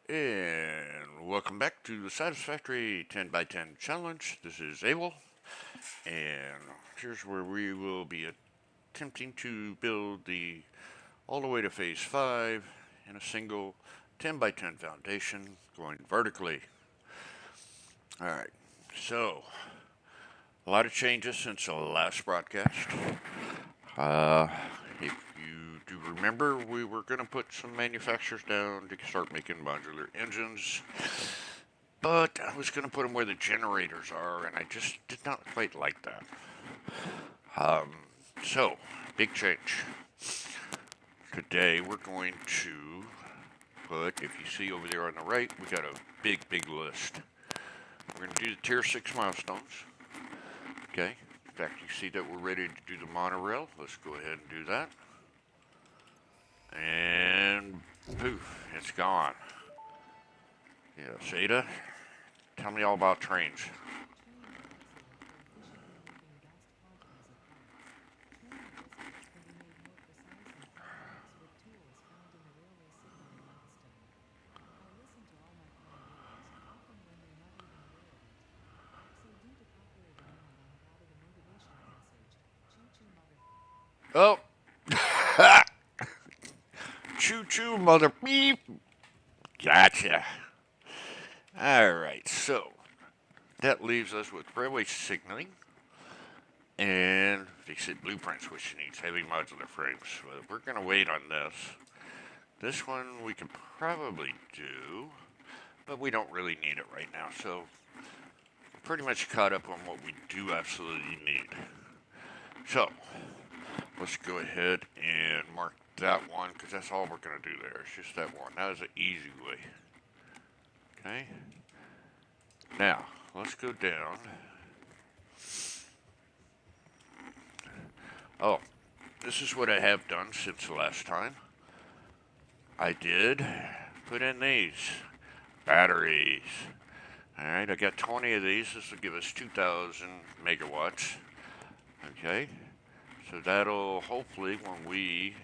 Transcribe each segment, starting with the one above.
And welcome back to the Satisfactory 10 by 10 challenge. This is Abel, and here's where we will be attempting to build the all the way to phase 5 in a single 10 by 10 foundation going vertically. Alright, so a lot of changes since the last broadcast. Uh, if you do remember, we were going to put some manufacturers down to start making modular engines. But I was going to put them where the generators are, and I just did not quite like that. Um, so, big change. Today we're going to put, if you see over there on the right, we got a big list. We're going to do the tier 6 milestones. Okay, in fact, you see that we're ready to do the monorail. Let's go ahead and do that. And poof, it's gone. Yes, Ada, tell me all about trains. Oh, choo choo, mother beep. Gotcha. Alright, so that leaves us with railway signaling and they said blueprints, which needs heavy modular frames. Well, we're going to wait on this. This one we can probably do, but we don't really need it right now. So we're pretty much caught up on what we do absolutely need. So let's go ahead and mark that one because that's all we're going to do there. It's just that one. That is an easy way. Okay. Now, let's go down. Oh, this is what I have done since the last time. I did put in these batteries. Alright, I got 20 of these. This will give us 2,000 megawatts. Okay, so that'll hopefully, when we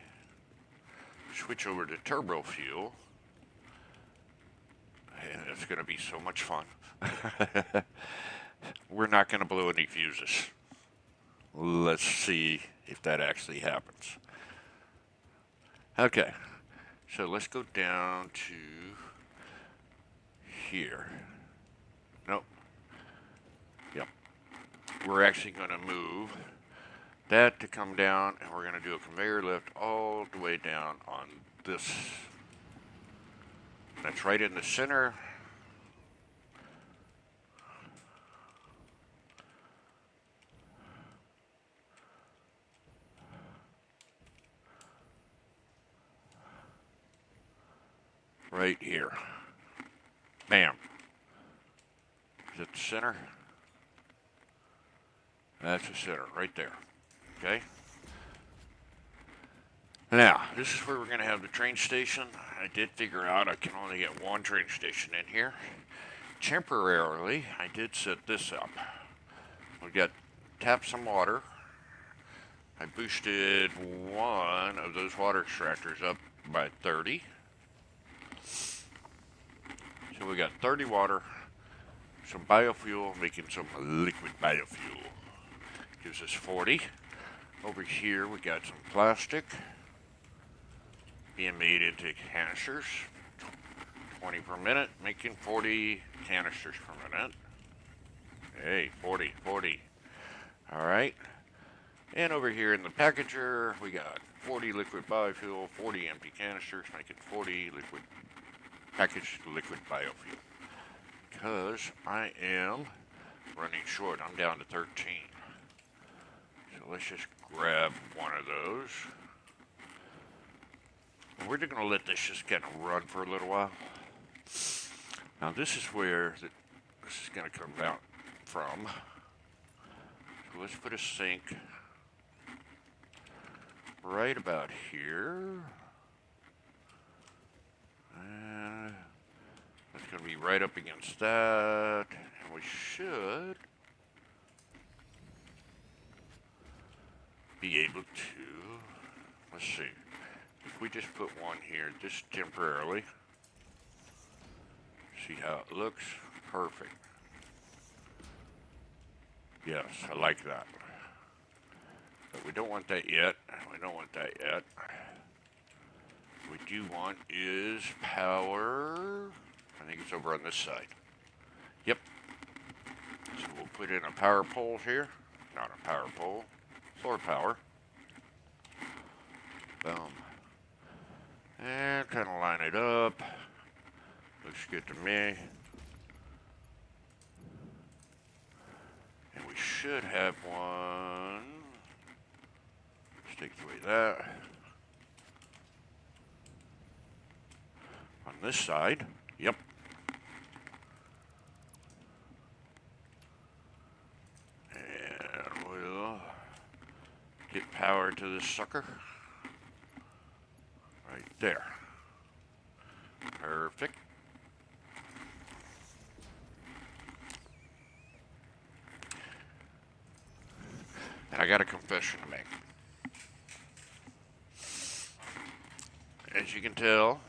switch over to turbo fuel, and it's going to be so much fun. We're not going to blow any fuses. Let's see if that actually happens. Okay, so let's go down to here. Nope. Yep. We're actually going to move that to come down, and we're going to do a conveyor lift all the way down on this. That's right in the center. Right here. Bam. Is that the center? That's the center, right there. Okay? Now, this is where we're going to have the train station. I did figure out I can only get one train station in here. Temporarily, I did set this up. We got tap some water. I boosted one of those water extractors up by 30. So we got 30 water, some biofuel, making some liquid biofuel. Gives us 40. Over here we got some plastic being made into canisters. 20 per minute, making 40 canisters per minute. Hey, 40. Alright. And over here in the packager, we got 40 liquid biofuel, 40 empty canisters, making 40 packaged liquid biofuel. Because I am running short. I'm down to 13. So let's just grab one of those. And we're just going to let this just kind of run for a little while. Now this is where this is going to come out from. So let's put a sink right about here. And that's going to be right up against that. And we should be able to, let's see, if we just put one here just temporarily. See how it looks? Perfect. Yes, I like that. But we don't want that yet. We don't want that yet. What we do want is power. I think it's over on this side. Yep. So we'll put in a power pole here. Not a power pole. Floor power. Boom. And kind of line it up. Looks good to me. And we should have one. Let's take away that. On this side. Yep. And we'll get power to this sucker. Right there. Perfect. And I got a confession to make. As you can tell,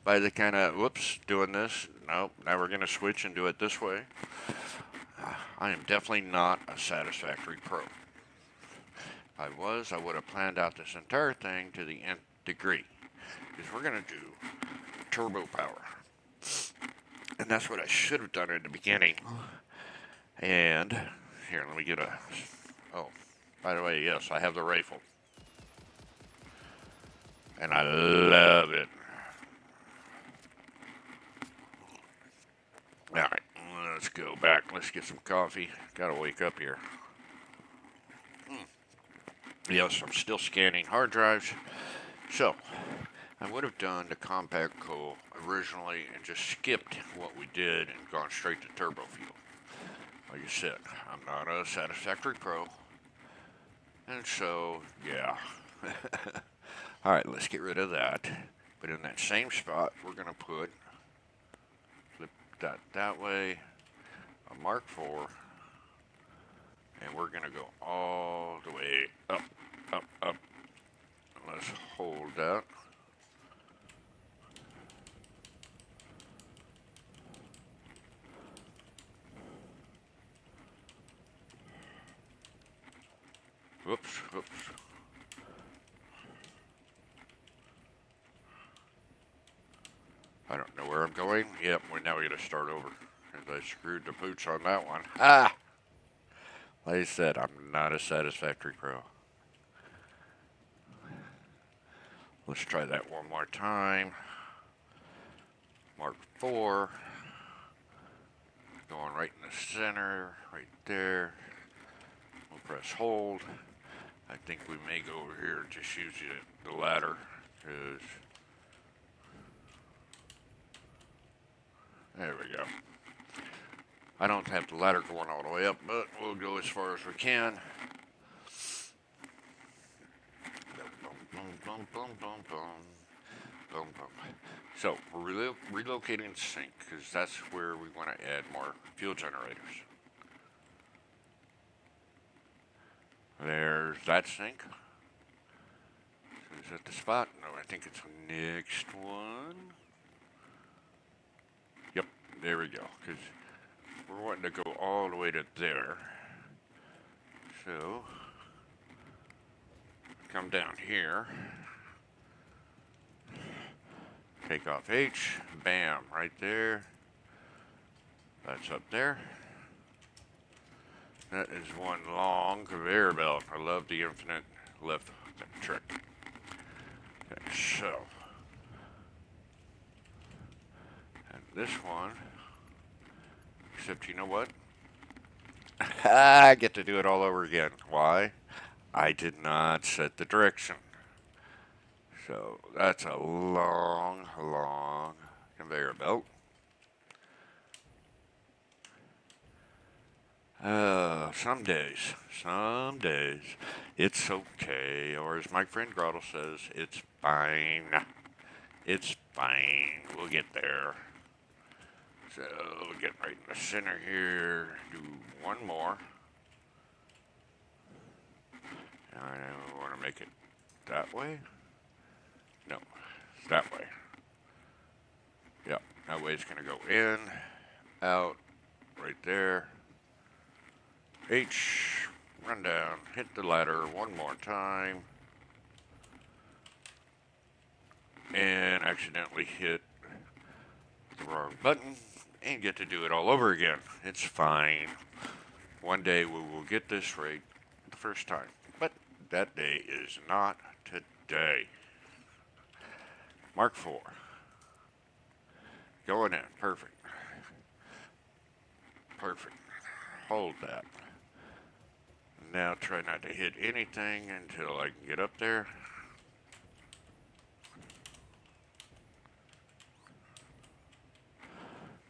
by the kind of, whoops, doing this. Nope, now we're going to switch and do it this way. I am definitely not a Satisfactory Pro. If I was, I would have planned out this entire thing to the nth degree. Because we're going to do turbo power. And that's what I should have done in the beginning. And here, let me get a... Oh, by the way, yes, I have the rifle. And I love it. Alright, let's go back. Let's get some coffee. Gotta wake up here. Yes, I'm still scanning hard drives. So, I would have done the compact coal originally and just skipped what we did and gone straight to turbo fuel. Like I said, I'm not a Satisfactory Pro. And so, yeah. Alright, let's get rid of that. But in that same spot, we're going to put, flip that way, a Mark IV. And we're going to go all the way up, up, up. Let's hold that. Whoops, whoops. I don't know where I'm going. Yep, now we got to start over. Because I screwed the boots on that one. Ah! Like I said, I'm not a Satisfactory Pro. Let's try that one more time. Mark IV. Going right in the center, right there. We'll press hold. I think we may go over here and just use the ladder, because there we go. I don't have the ladder going all the way up, but we'll go as far as we can. So we're relocating the sink because that's where we want to add more fuel generators. There's that sink. So is that the spot? No, I think it's the next one. Yep, there we go. Because we're wanting to go all the way to there. So come down here. Take off H. Bam, right there. That's up there. That is one long conveyor belt. I love the infinite lift trick. Okay, so. And this one. Except you know what? I get to do it all over again. Why? I did not set the direction. So that's a long, long conveyor belt. Some days, it's okay. Or as my friend Grottle says, it's fine. It's fine. We'll get there. So we'll get right in the center here. Do one more. I want to make it that way. No, it's that way. Yep, That way it's going to go in, out, right there. H, run down, hit the ladder one more time. And accidentally hit the wrong button and get to do it all over again. It's fine. One day we will get this right the first time. But that day is not today. Mark 4. Going in. Perfect. Perfect. Hold that. Now try not to hit anything until I can get up there.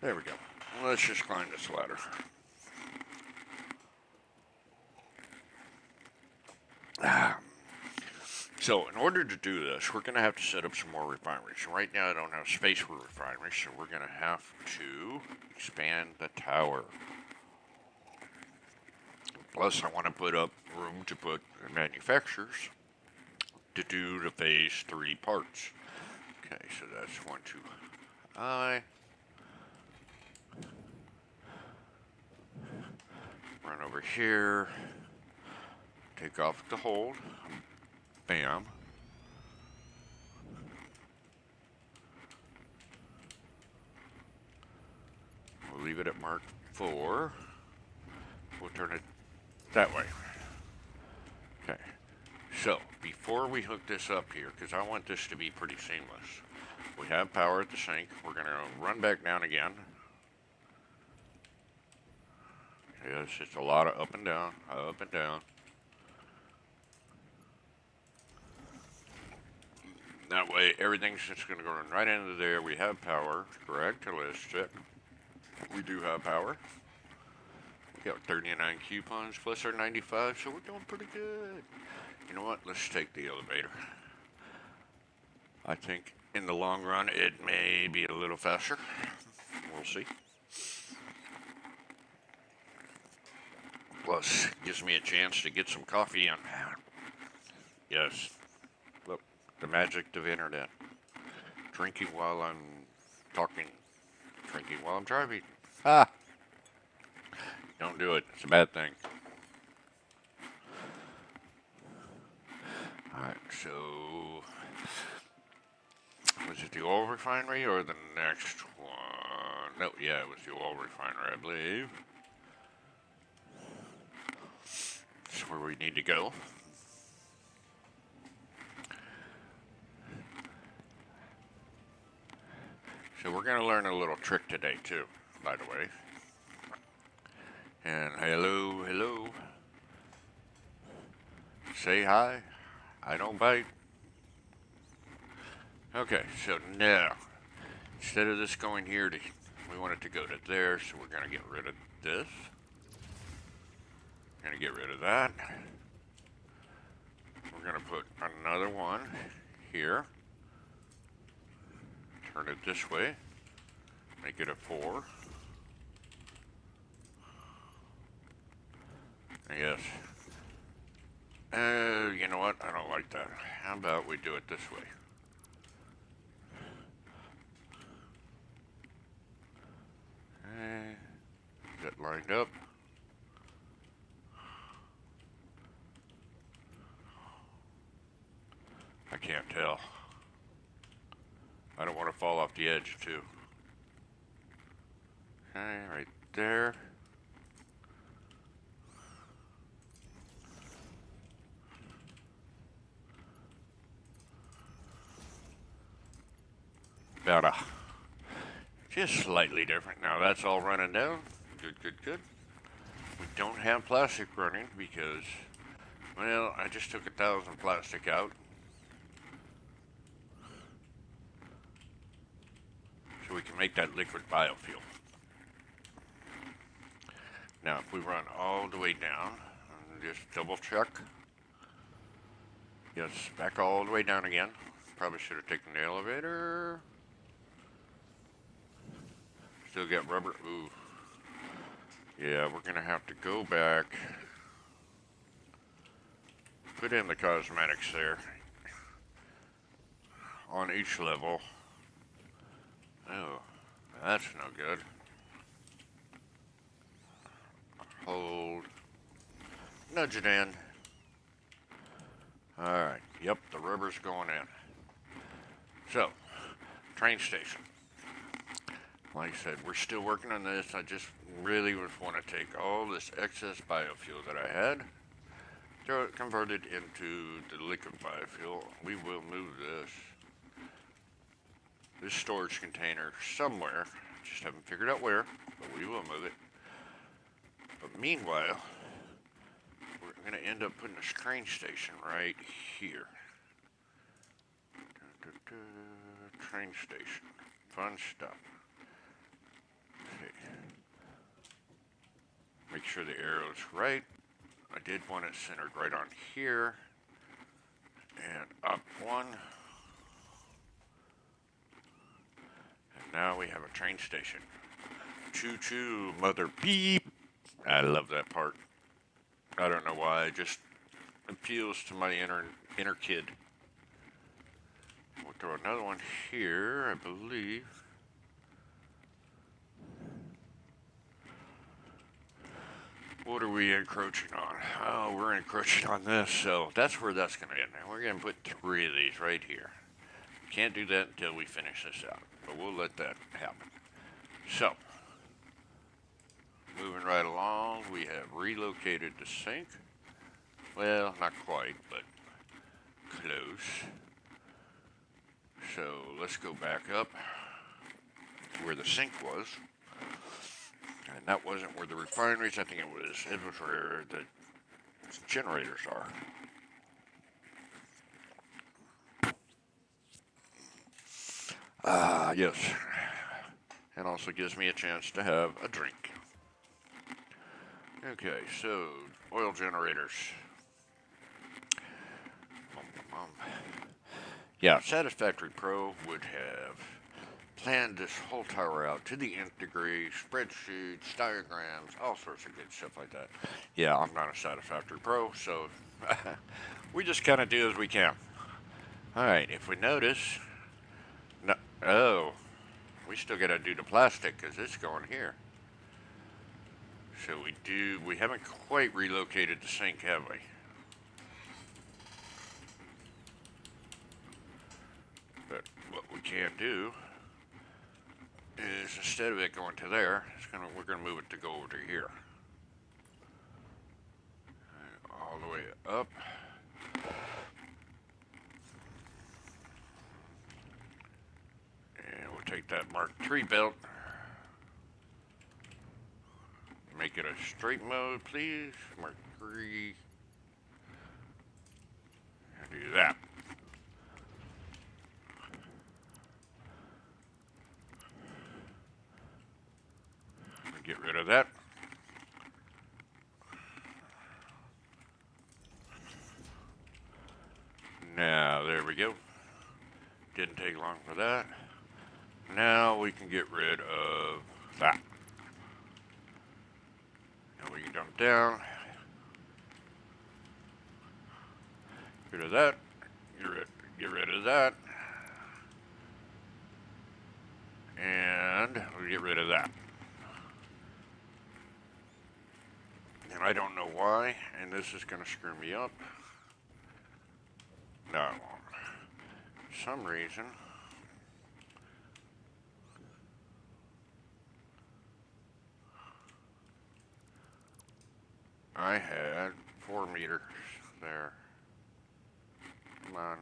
There we go. Let's just climb this ladder. So in order to do this, we're going to have to set up some more refineries. Right now I don't have space for refineries, so we're going to have to expand the tower. Plus, I want to put up room to put manufacturers to do the phase 3 parts. Okay, so that's 1, 2, I. Run over here. Take off the hold. Bam. We'll leave it at Mark 4. We'll turn it that way. Okay. So, before we hook this up here, because I want this to be pretty seamless, we have power at the sink. We're going to run back down again. Yes, it's a lot of up and down, up and down. That way, everything's just going to go right into there. We have power, correct? Let's check. We do have power. We got 39 coupons plus our 95, so we're doing pretty good. You know what? Let's take the elevator. I think in the long run, it may be a little faster. We'll see. Plus, gives me a chance to get some coffee in. Yes. Look, the magic of internet. Drinking while I'm talking. Drinking while I'm driving. Ah! Don't do it. It's a bad thing. Alright, so... was it the oil refinery or the next one? No, yeah, it was the oil refinery, I believe. That's where we need to go. So we're going to learn a little trick today, too, by the way. And hello, hello. Say hi. I don't bite. Okay, so now, instead of this going here, we want it to go to there, so we're going to get rid of this. Going to get rid of that. We're going to put another one here. Turn it this way. Make it a 4. Yes. You know what? I don't like that. How about we do it this way? Okay. Is that lined up? I can't tell. I don't want to fall off the edge, too. Okay, right there. About just slightly different. Now that's all running down. Good, good, good. We don't have plastic running because, well, I just took 1,000 plastic out. So we can make that liquid biofuel. Now if we run all the way down, just double check. Yes, back all the way down again. Probably should have taken the elevator. Still got rubber. Ooh. Yeah, we're going to have to go back. Put in the cosmetics there. On each level. Oh, That's no good. Hold. Nudge it in. Alright, yep, the rubber's going in. So, train station. Like I said, we're still working on this. I just really want to take all this excess biofuel that I had, throw it, convert it into the liquid biofuel. We will move this storage container somewhere. Just haven't figured out where, but we will move it. But meanwhile, we're going to end up putting this train station right here. Train station. Fun stuff. Okay. Make sure the arrow's right. I did want it centered right on here. And up one. And now we have a train station. Choo-choo, mother beep. I love that part. I don't know why. It just appeals to my inner kid. We'll throw another one here, I believe. What are we encroaching on? Oh, we're encroaching on this, so that's where that's going to end. We're going to put 3 of these right here. Can't do that until we finish this out, but we'll let that happen. So, moving right along, we have relocated the sink. Well, not quite, but close. So, let's go back up to where the sink was. And that wasn't where the refineries, I think it was where the generators are. Yes. And also gives me a chance to have a drink. Okay, so oil generators. Yeah, Satisfactory Pro would have planned this whole tower out to the nth degree, spreadsheets, diagrams, all sorts of good stuff like that. Yeah, I'm not a Satisfactory Pro, so we just kind of do as we can. Alright, if we notice, no, oh, we still got to do the plastic because it's going here. So we haven't quite relocated the sink, have we? But what we can do is instead of it going to there, we're gonna move it to go over to here. All the way up. And we'll take that Mark III belt. Make it a straight mode, please. Mark III. And do that. Get rid of that. Now, there we go. Didn't take long for that. Now we can get rid of that. Now we can dump down. Get rid of that. Get rid of that. And we'll get rid of that. And I don't know why, and this is going to screw me up. No, it won't. For some reason, I had 4 meters there. Come on.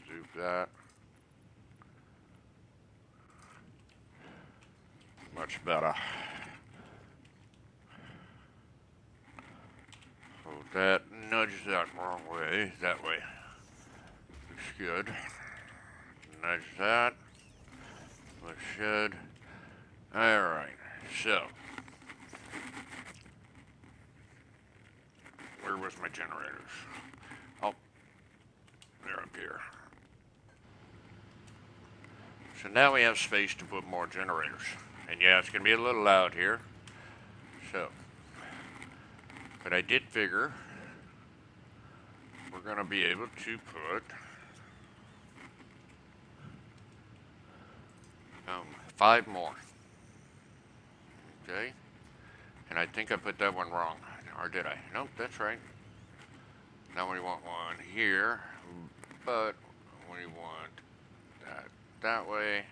Zoop that. Much better. Hold that, nudge that wrong way, that way. Looks good. Nudge that. Looks good. Alright, so. Where was my generators? Oh, they're up here. So now we have space to put more generators. And yeah, it's going to be a little loud here. So. But I did figure we're going to be able to put Um, 5 more. Okay. And I think I put that one wrong. Or did I? Nope, that's right. Now we want one here, but we want that way.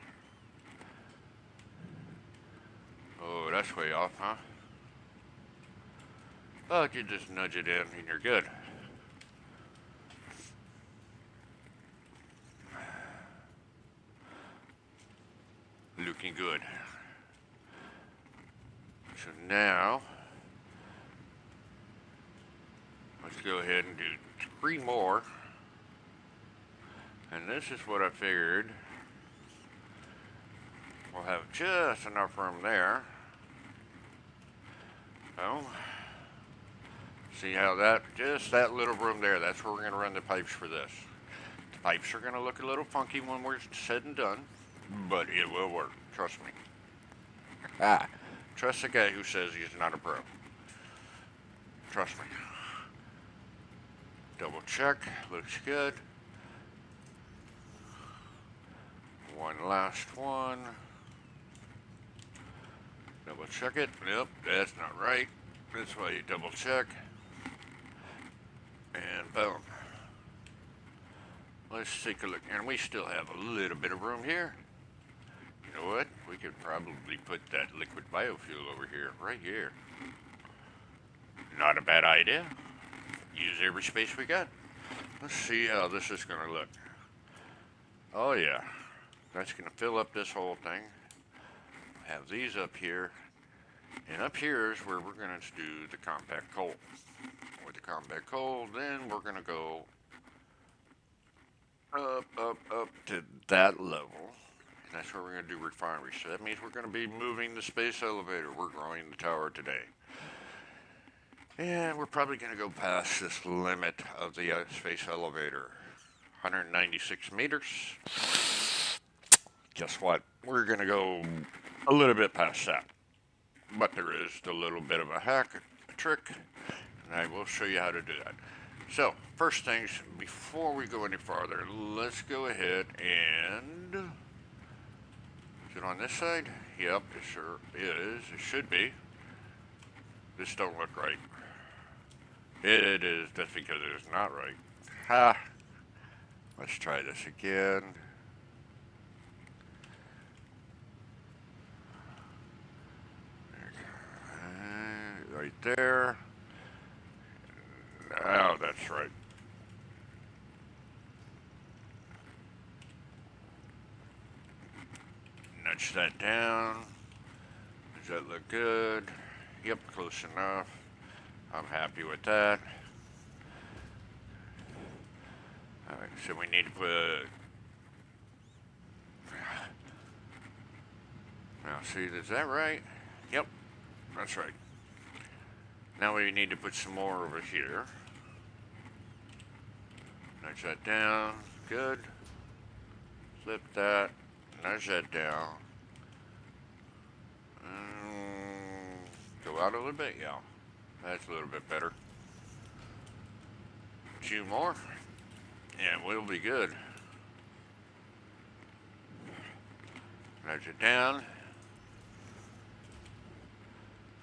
Oh, that's way off, huh? But you just nudge it in and you're good. Looking good. So now, let's go ahead and do 3 more. And this is what I figured. We'll have just enough room there. Oh, see how just that little room there, that's where we're going to run the pipes for this. The pipes are going to look a little funky when we're said and done, but it will work, trust me. Trust the guy who says he's not a pro. Trust me. Double check, looks good. One last one. Double check it. Nope, that's not right. That's why you double check. And boom. Let's take a look. And we still have a little bit of room here. You know what? We could probably put that liquid biofuel over here, right here. Not a bad idea. Use every space we got. Let's see how this is going to look. Oh yeah. That's going to fill up this whole thing. Have these up here. And up here is where we're going to do the compact coal. With the compact coal, then we're going to go up to that level. And that's where we're going to do refinery. So that means we're going to be moving the space elevator. We're growing the tower today. And we're probably going to go past this limit of the space elevator. 196 meters. Guess what? We're going to go a little bit past that. But there is a little bit of a hack, a trick, and I will show you how to do that. So, first things, before we go any farther, let's go ahead and... Is it on this side? Yep, it sure is. It should be. This don't look right. It is. That's because it is not right. Ha! Let's try this again. Right there. Oh, that's right. Nudge that down. Does that look good? Yep, close enough. I'm happy with that. Alright, so we need to put... Now, see, is that right? Yep, that's right. Now we need to put some more over here. Nudge that down. Good. Flip that. Nudge that down. Go out a little bit. Yeah. That's a little bit better. 2 more. And we'll be good. Nudge it down.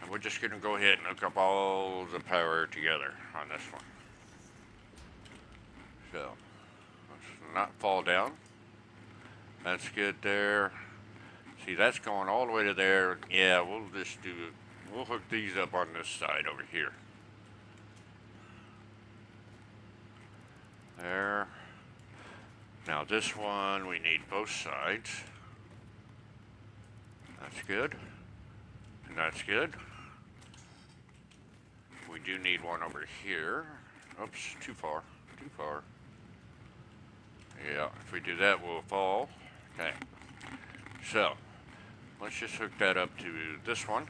And we're just going to go ahead and hook up all the power together on this one. So, let's not fall down. That's good there. See, that's going all the way to there. Yeah, we'll hook these up on this side over here. There. Now this one, we need both sides. That's good. And that's good. We do need one over here. Oops, too far. Too far. Yeah, if we do that, we'll fall. Okay. So, let's just hook that up to this one.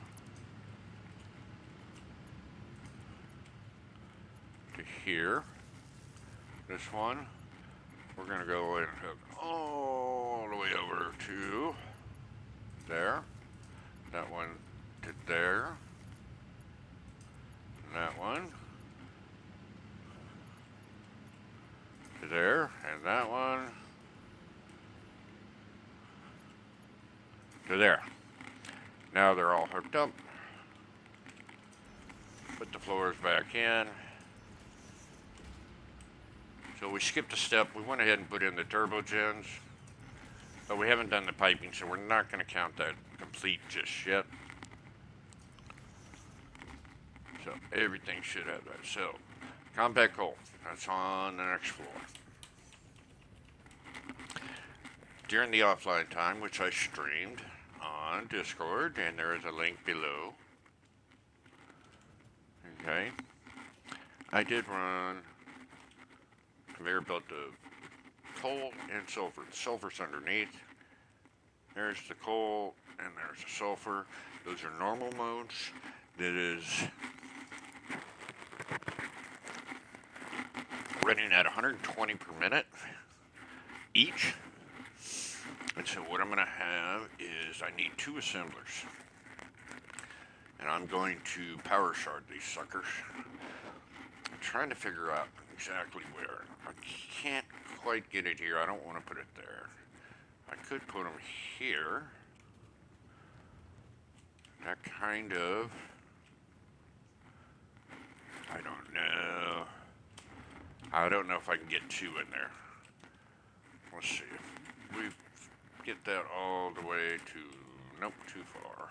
To here. This one. We're going to go and hook all the way over to there. That one to there. And that one to there. And that one So there. Now they're all hooked up. Put the floors back in. So we skipped a step. We went ahead and put in the turbo gens, but we haven't done the piping, so we're not going to count that complete just yet. So everything should have that. So compact coal, that's on the next floor. During the offline time, which I streamed on Discord, and there is a link below. Okay. I did run conveyor belt of coal and sulfur. The sulfur's underneath. There's the coal and there's the sulfur. Those are normal modes. That is running at 120 per minute each. And so what I'm going to have is I need 2 assemblers. And I'm going to power shard these suckers. I'm trying to figure out exactly where. I can't quite get it here. I don't want to put it there. I could put them here. That kind of... I don't know if I can get 2 in there. Let's see. If we get that all the way to... Nope, too far.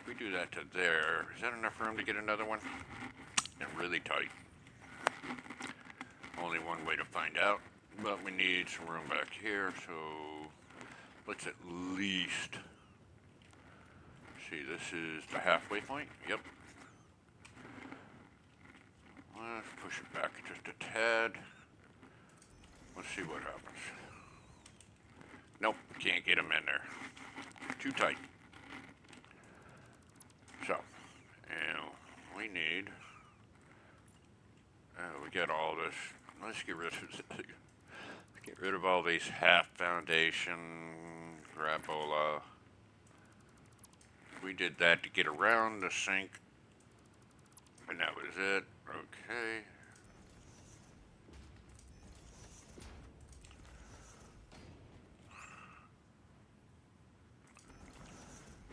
If we do that to there, is that enough room to get another one? And really tight. Only one way to find out. But we need some room back here, so let's at least... See, this is the halfway point. Yep. Let's push it back just a tad. Let's see what happens. Nope, can't get them in there. Too tight. So, and we need... we got all this. Let's get rid of get rid of all these half foundation crapola. We did that to get around the sink, and that was it. Okay.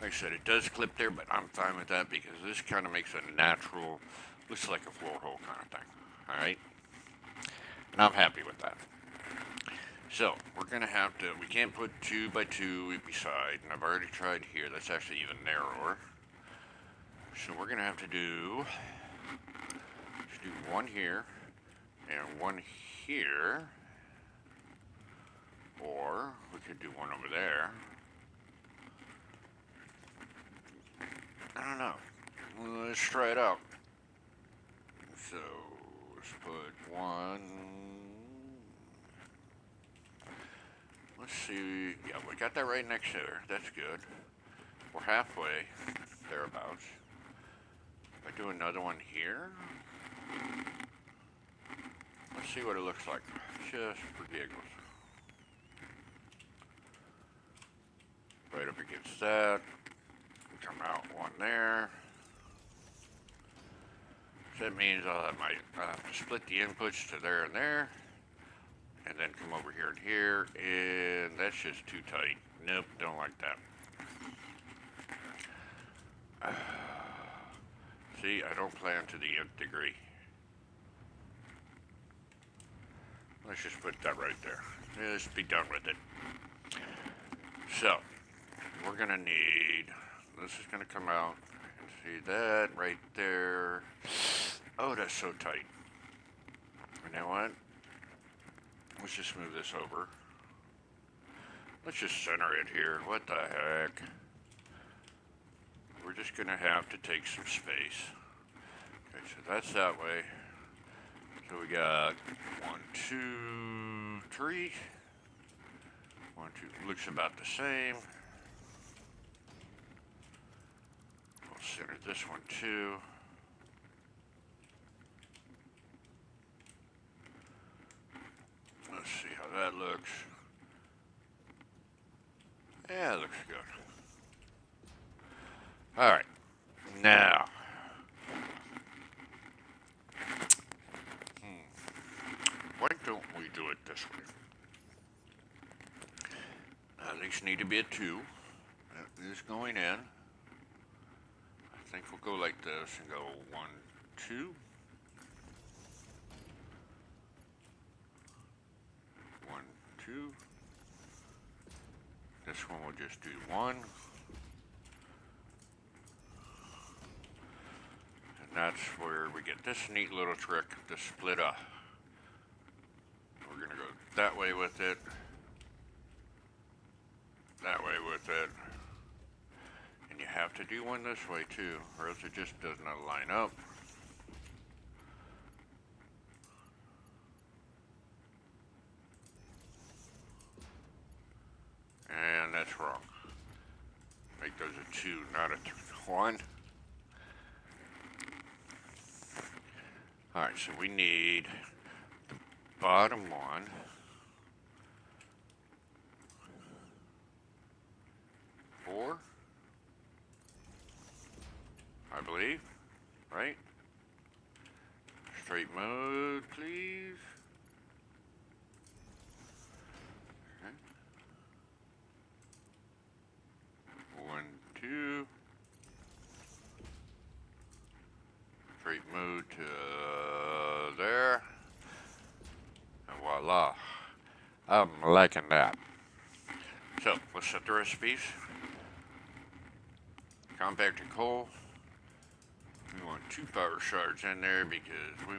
Like I said, it does clip there, but I'm fine with that because this kind of makes a natural, looks like a floor hole kind of thing. Alright? And I'm happy with that. So, we're going to have to, we can't put 2 by 2 beside, and I've already tried here. That's actually even narrower. So we're going to have to do, just do 1 here, and 1 here, or we could do 1 over there. I don't know. Let's try it out. So, let's put 1. Let's see. Yeah, we got that right next to her. That's good. We're halfway, thereabouts. If I do another one here, let's see what it looks like, just for giggles. Right up against that. Come out 1 there. So that means I'll have to split the inputs to there and there, and then come over here and here, and that's just too tight. Nope, don't like that. See, I don't plan to the nth degree. Let's just put that right there. Let's be done with it. So, we're gonna need, this is gonna come out, and see that right there. Oh, that's so tight. You know what? Let's just move this over. Let's just center it here. What the heck? We're just gonna have to take some space. Okay, so that's that way. So we got 1, 2, 3. 1, 2, looks about the same. We'll center this one too. Let's see how that looks. Yeah, it looks good. Alright, now. Why don't we do it this way? These need to be a 2. That is going in. I think we'll go like this and go 1, 2. 1, 2. This one we'll just do 1. And that's where we get this neat little trick to split up. We're going to go that way with it. That way with it. And you have to do one this way too, or else it just does not line up. And that's wrong. Make those a 2, not a 1. Alright, so we need the bottom one. Four, I believe, right? Straight mode, please. Okay. 1, 2. Straight mode to there. And voila. I'm liking that. So, let's set the recipes. Compacted coal. We want 2 power shards in there because we're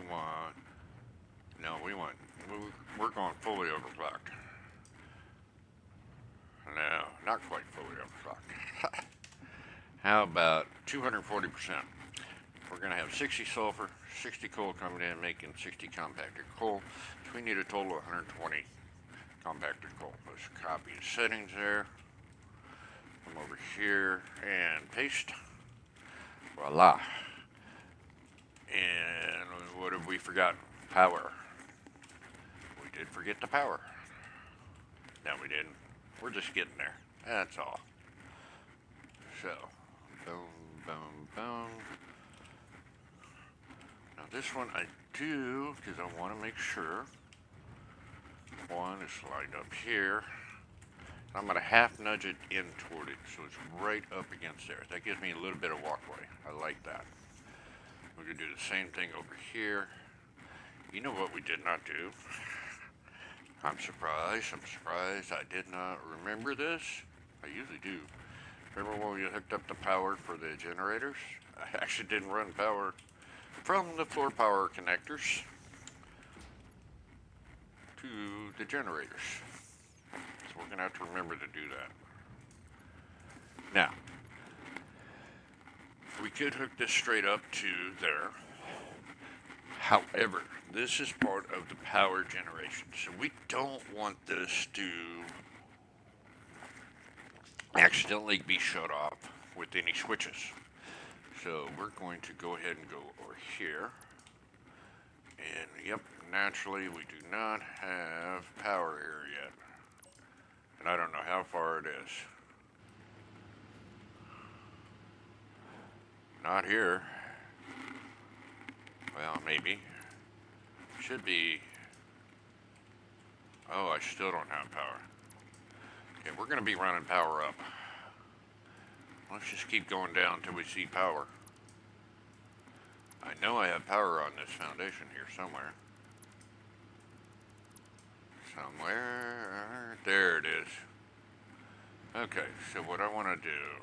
going fully overclocked. No, not quite fully overclocked. How about 240%? We're going to have 60 sulfur, 60 coal coming in, making 60 compacted coal. So we need a total of 120 compacted coal. Let's copy the settings there. Come over here and paste. Voila. And what have we forgotten? Power. We did forget the power. No, we didn't. We're just getting there. That's all. So, boom, boom, boom. Now this one I do, because I want to make sure. One is lined up here. I'm going to half nudge it in toward it, so it's right up against there. That gives me a little bit of walkway. I like that. We're going to do the same thing over here. You know what we did not do? I'm surprised I did not remember this. I usually do. Remember when we hooked up the power for the generators? I actually didn't run power from the floor power connectors to the generators. So we're going to have to remember to do that. Now, we could hook this straight up to there. However, this is part of the power generation. So we don't want this to accidentally be shut off with any switches. So we're going to go ahead and go over here. And yep, naturally we do not have power here yet. And I don't know how far it is. Not here. Well, maybe. Should be. Oh, I still don't have power. Okay, we're going to be running power up. Let's just keep going down until we see power. I know I have power on this foundation here somewhere. Somewhere. There it is. Okay, so what I want to do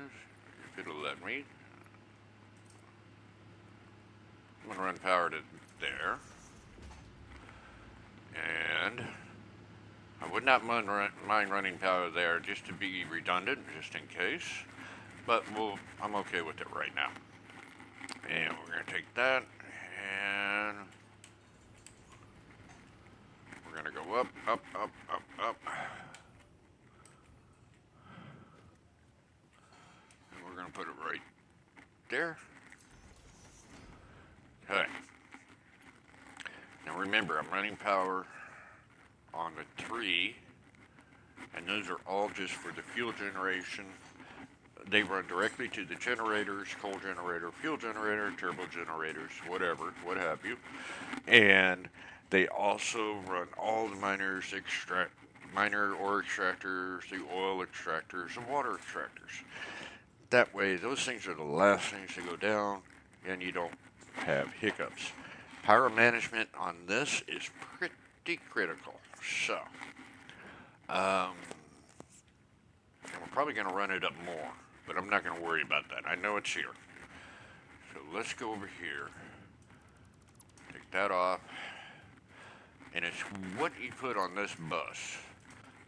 is, if it'll let me, I'm going to run power to there. And I would not mind running power there just to be redundant, just in case. But I'm okay with it right now. And we're going to take that and we're going to go up, up, up, up, up. And we're going to put it right there. Okay. Now remember, I'm running power on the 3, and those are all just for the fuel generation. They run directly to the generators, coal generator, fuel generator, turbo generators, whatever, what have you. And they also run all the miners, minor ore extractors, the oil extractors, the water extractors. That way, those things are the last things to go down, and you don't have hiccups. Power management on this is pretty critical. So, and we're probably going to run it up more, but I'm not going to worry about that. I know it's here. So let's go over here. Take that off. And it's what you put on this bus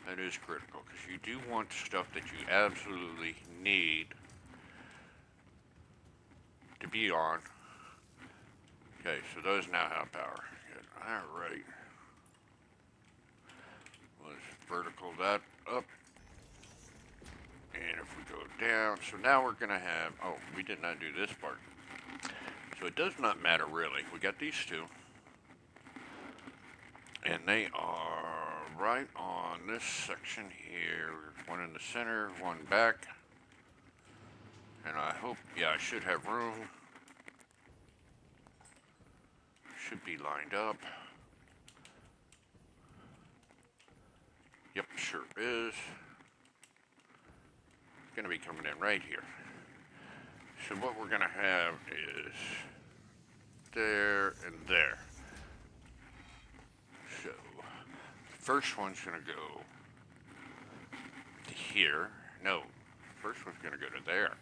that is critical, because you do want stuff that you absolutely need to be on. Okay, so those now have power. Good. All right. Let's vertical that up. And if we go down, so now we're going to have, oh, we did not do this part. So it does not matter really. We got these two. And they are right on this section here. One in the center, one back. And I hope, yeah, I should have room. Should be lined up. Yep, sure is. It's going to be coming in right here. So what we're going to have is there and there. So the first one's going to go to here. No, first one's going to go to there.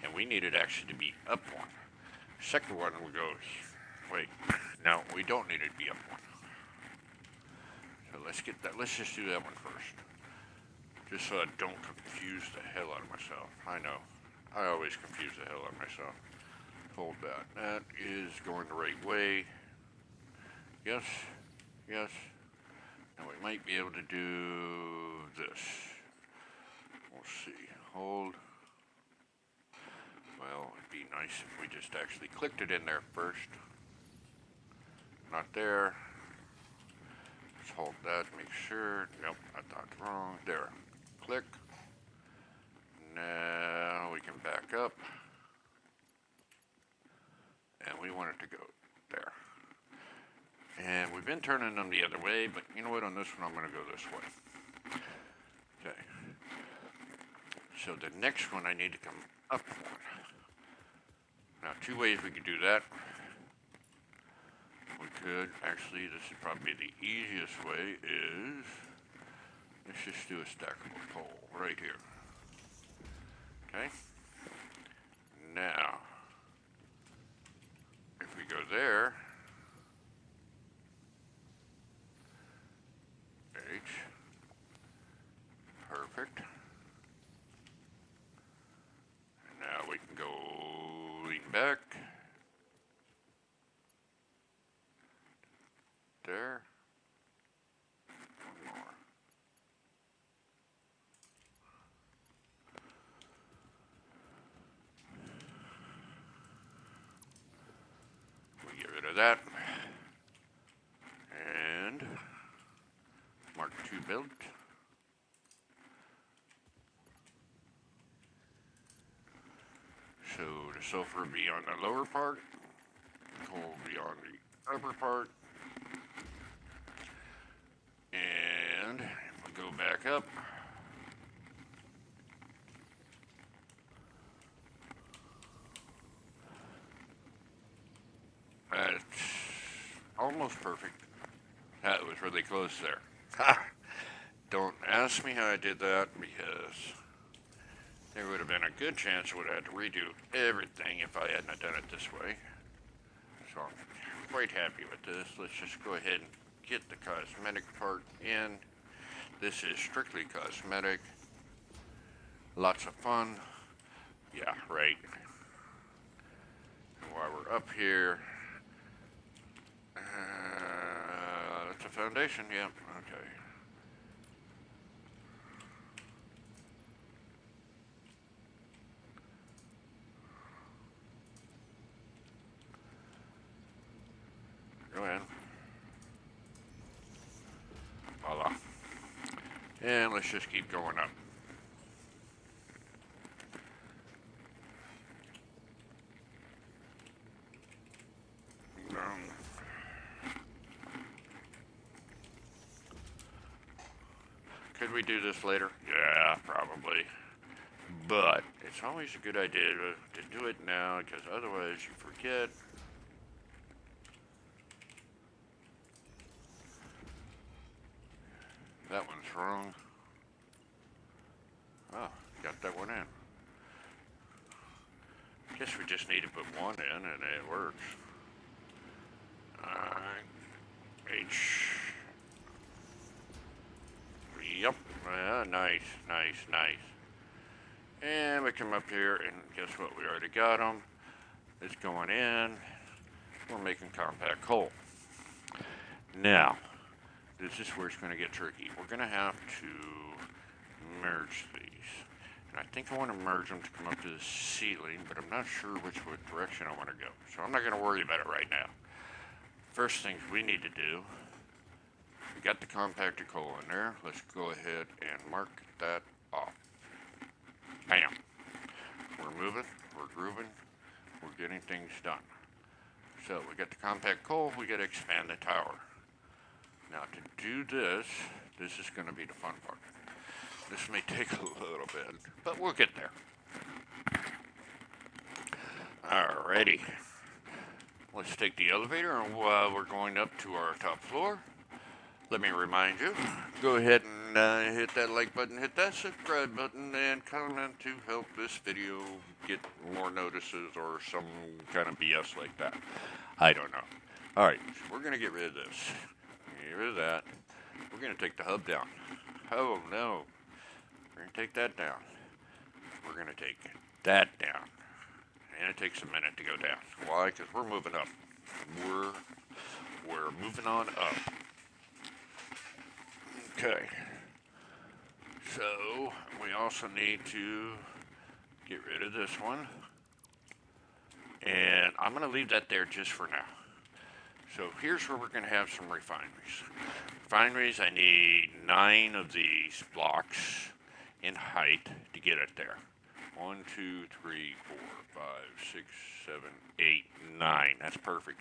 And we need it actually to be up one. Second one will go, wait, no, we don't need it to be up one. So let's get that, let's just do that one first. Just so I don't confuse the hell out of myself. I know, I always confuse the hell out of myself. Hold that, that is going the right way. Yes, yes. Now we might be able to do this. We'll see, hold. Well, it'd be nice if we just actually clicked it in there first. Not there. Let's hold that, make sure. Nope, I thought wrong. There. Click. Now we can back up. And we want it to go there. And we've been turning them the other way, but you know what? On this one, I'm going to go this way. Okay. So the next one, I need to come up one. Now, two ways we could do that. We could, actually, this is probably the easiest way, is let's just do a stackable pole right here. Okay? Now, if we go there, H, perfect. And now we can go lean back. There. One more. We get rid of that. And mark 2 built. So the sulfur will be on the lower part, coal will be on the upper part. And if we go back up, that's almost perfect. That was really close there. Ha! Don't ask me how I did that, because there would have been a good chance I would have had to redo everything if I hadn't done it this way. So I'm quite happy with this. Let's just go ahead and get the cosmetic part in. This is strictly cosmetic. Lots of fun. Yeah, right. And while we're up here, that's a foundation, yeah, okay. Go ahead. Voila. And let's just keep going up. Could we do this later? Yeah, probably. But it's always a good idea to do it now, because otherwise you forget. That one's wrong. Oh, got that one in. Guess we just need to put one in and it works. Alright. H. Yep. Nice, nice, nice. And we come up here and guess what? We already got them. It's going in. We're making compact coal. Now, this is where it's going to get tricky. We're going to have to merge these. And I think I want to merge them to come up to the ceiling, but I'm not sure which direction I want to go. So I'm not going to worry about it right now. First things we need to do, we got the compacted coal in there. Let's go ahead and mark that off. Bam. We're moving, we're grooving, we're getting things done. So we got the compact coal, we got to expand the tower. Now to do this, this is going to be the fun part. This may take a little bit, but we'll get there. Alrighty. Let's take the elevator, and while we're going up to our top floor, let me remind you, go ahead and hit that like button, hit that subscribe button, and comment to help this video get more notices or some kind of BS like that. I don't know. Alright, so we're going to get rid of this. Get rid of that. We're going to take the hub down. Oh no. We're going to take that down. We're going to take that down. And it takes a minute to go down. Why? Because we're moving up. We're moving on up. Okay. So, we also need to get rid of this one. And I'm going to leave that there just for now. So, here's where we're going to have some refineries. Refineries, I need 9 of these blocks in height to get it there. 1, 2, 3, 4, 5, 6, 7, 8, 9. That's perfect.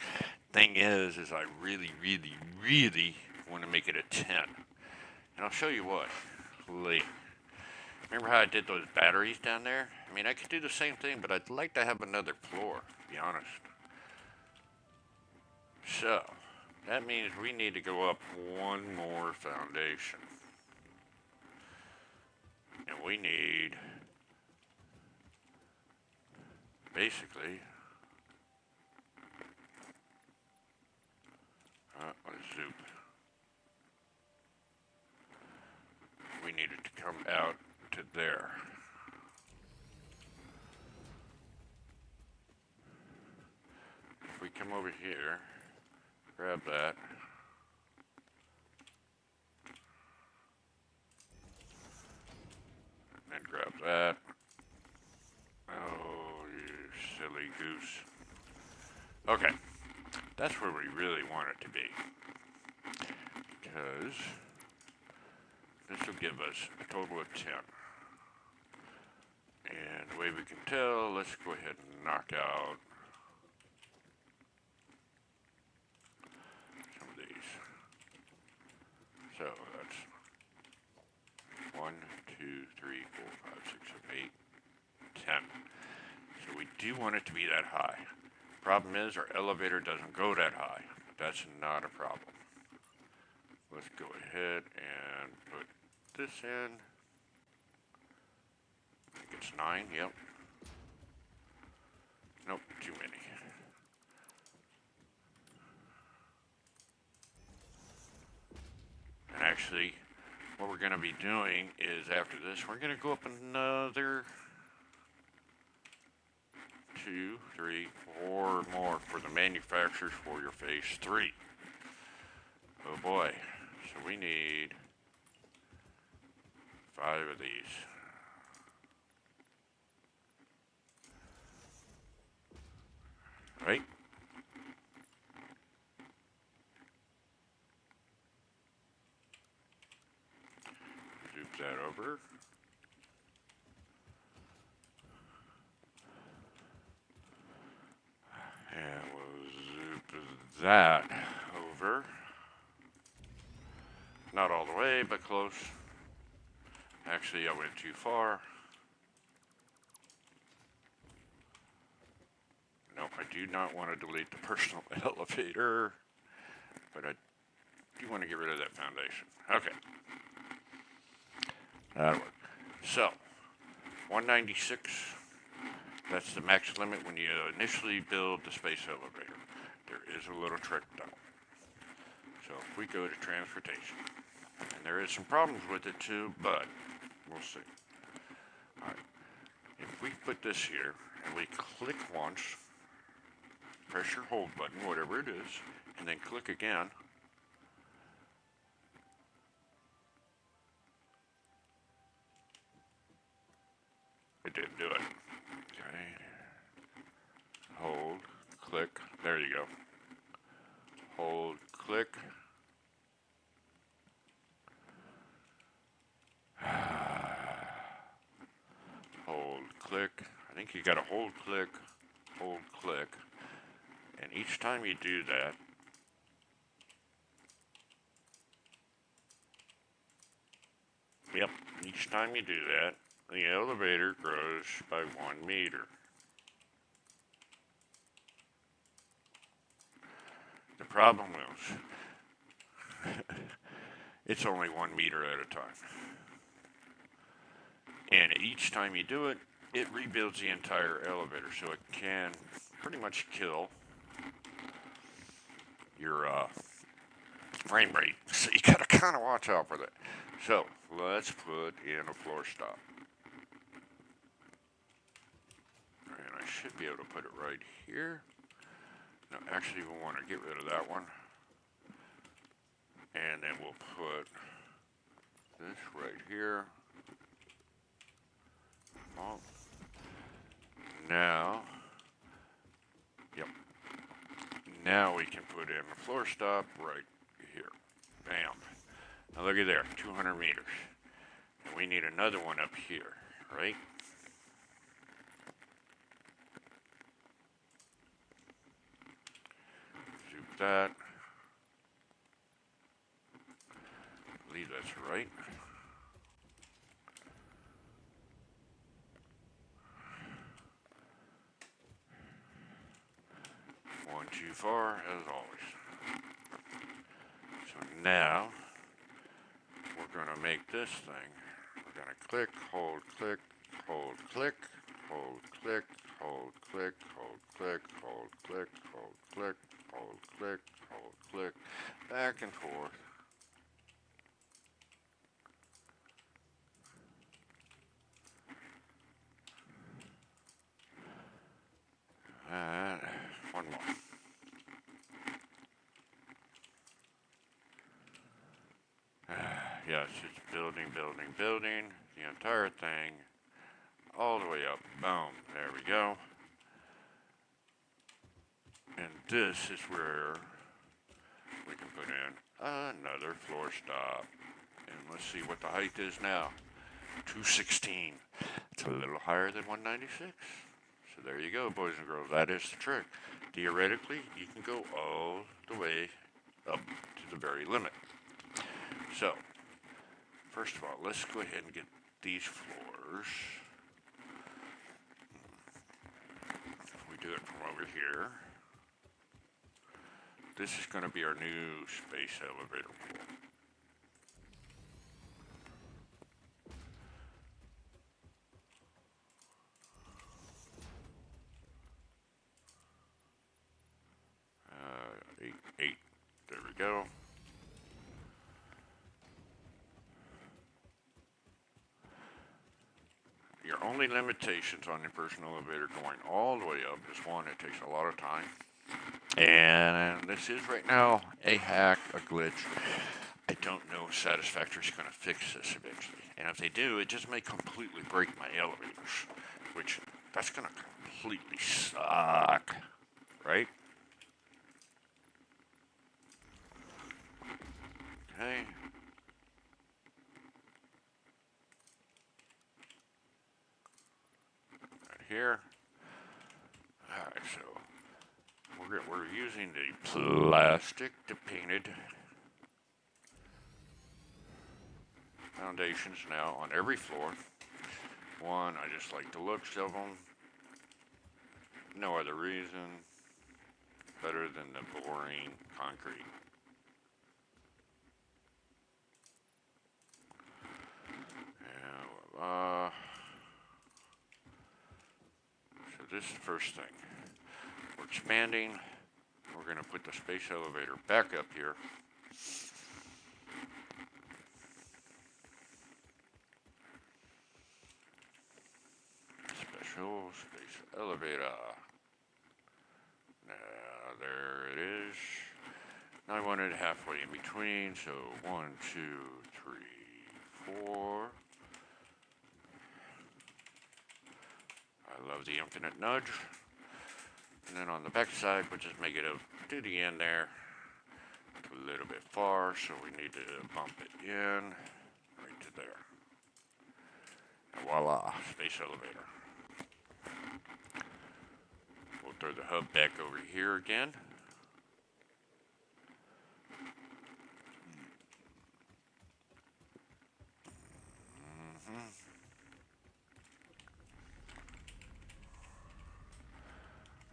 Thing is I really, really, really want to make it a 10. And I'll show you what later. Remember how I did those batteries down there? I mean, I could do the same thing, but I'd like to have another floor, to be honest. So, that means we need to go up one more foundation. And we need, basically, let's zoom. We need it to come out to there. If we come over here, grab that. And then grab that. Oh, you silly goose. Okay. That's where we really want it to be. Because this will give us a total of 10. And the way we can tell, let's go ahead and knock out some of these. So that's 1, 2, 3, 4, 5, 6, 7, 8, 10. So we do want it to be that high. Problem is, our elevator doesn't go that high. That's not a problem. Let's go ahead and put this in. I think it's 9, yep. Nope, too many. And actually, what we're going to be doing is after this, we're going to go up another 2, 3, 4 more for the manufacturers for your phase 3. Oh boy. So we need 5 of these. Right? Zoop that over. And we'll zoop that over. Not all the way, but close. Actually, I went too far. No, I do not want to delete the personal elevator, but I do want to get rid of that foundation. Okay. That'll work. So, 196, that's the max limit when you initially build the space elevator. There is a little trick though. So if we go to transportation, and there is some problems with it too, but we'll see. Alright, if we put this here, and we click once, press your hold button, whatever it is, and then click again, it didn't do it. Okay. Hold, click, there you go. Hold, click. Hold, click. I think you gotta hold, click, and each time you do that, yep, each time you do that, the elevator grows by 1 meter. The problem is, it's only 1 meter at a time. And each time you do it, it rebuilds the entire elevator, so it can pretty much kill your frame rate. So you gotta kind of watch out for that. So let's put in a floor stop. And I should be able to put it right here. No, actually we want to get rid of that one. And then we'll put this right here. Oh. Now, yep. Now we can put in a floor stop right here. Bam. Now look at there, 200 meters. And we need another one up here, right? Zoop that. I believe that's right. One too far, as always. So now, we're going to make this thing. We're going to click, hold, click, hold, click, hold, click, hold, click, hold, click, hold, click, hold, click, hold, click, hold, click, back and forth. And one more. Yes, it's building, building, building, the entire thing, all the way up. Boom, there we go. And this is where we can put in another floor stop. And let's see what the height is now. 216. It's a little higher than 196. So there you go, boys and girls. That is the trick. Theoretically, you can go all the way up to the very limit. So, first of all, let's go ahead and get these floors. If we do it from over here, this is going to be our new space elevator floor. Eight. There we go. Your only limitations on the personal elevator going all the way up is one, it takes a lot of time. And this is right now a hack, a glitch. I don't know if Satisfactory is going to fix this eventually. And if they do, it just may completely break my elevators, which that's going to completely suck, right? Okay. Right here. Alright, so we're using the plastic, the painted foundations now on every floor. One, I just like the looks of them. No other reason. Better than the boring concrete. And, so this is the first thing. We're expanding. We're going to put the space elevator back up here. Special space elevator. Now, there it is. Now I want it halfway in between, so 1, 2, 3, 4. I love the infinite nudge. And then on the back side, we'll just make it up to the end there. A little bit far, so we need to bump it in right to there. And voila, space elevator. We'll throw the hub back over here again.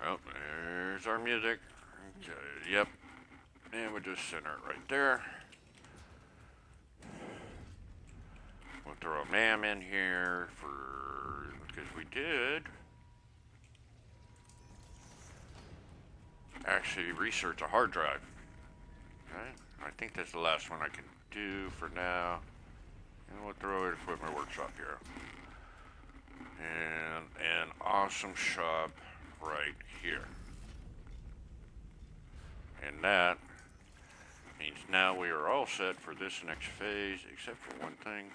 Oh, there's our music. Okay, yep. And we'll just center it right there. We'll throw a MAM in here because we did actually research a hard drive. Okay, I think that's the last one I can do for now. And we'll throw it Equipment Workshop here. And an awesome shop right here. And that means now we are all set for this next phase, except for one thing.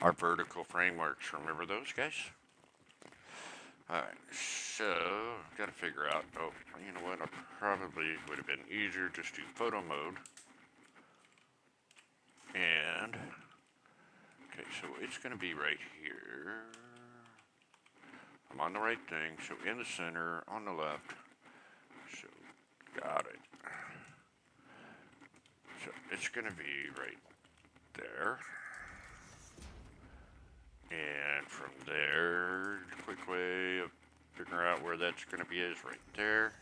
Our vertical frameworks, remember those guys? Alright, so, gotta figure out, oh, you know what, I probably would have been easier just to photo mode. And, okay, so it's gonna be right here. I'm on the right thing, so in the center, on the left. So, got it. So, it's gonna be right there. And from there, the quick way of figuring out where that's gonna be is right there.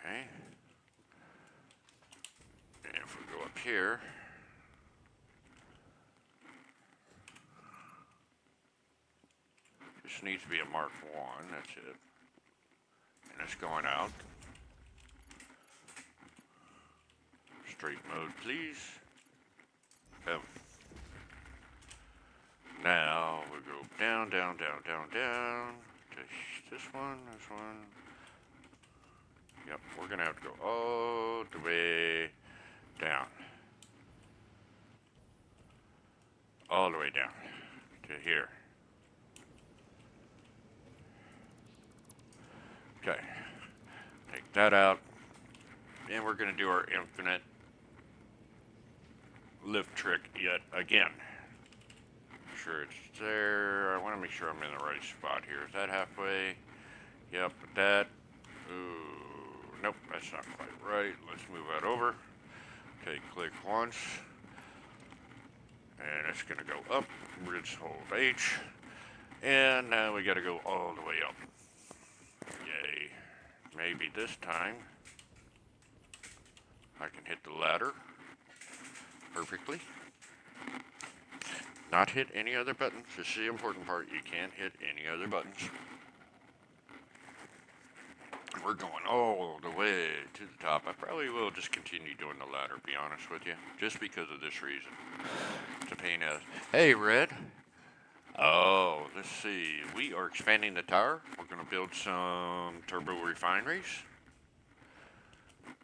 Okay. And if we go up here, this needs to be a Mark 1, that's it. And it's going out. Straight mode, please. Boom. Now we go down, down, down, down, down to this one. Yep, we're gonna have to go all the way down. All the way down to here. Okay, take that out. And we're gonna do our infinite lift trick yet again. Sure it's there. I want to make sure I'm in the right spot here. Is that halfway? Yep, that. Ooh, nope, that's not quite right. Let's move that over. Okay, click once. And it's going to go up. We're just hold H. And now we got to go all the way up. Yay. Maybe this time I can hit the ladder perfectly. Not hit any other buttons. This is the important part. You can't hit any other buttons. We're going all the way to the top. I probably will just continue doing the ladder, be honest with you. Just because of this reason. It's a pain as. Hey, Red. Oh, let's see. We are expanding the tower. We're going to build some turbo refineries.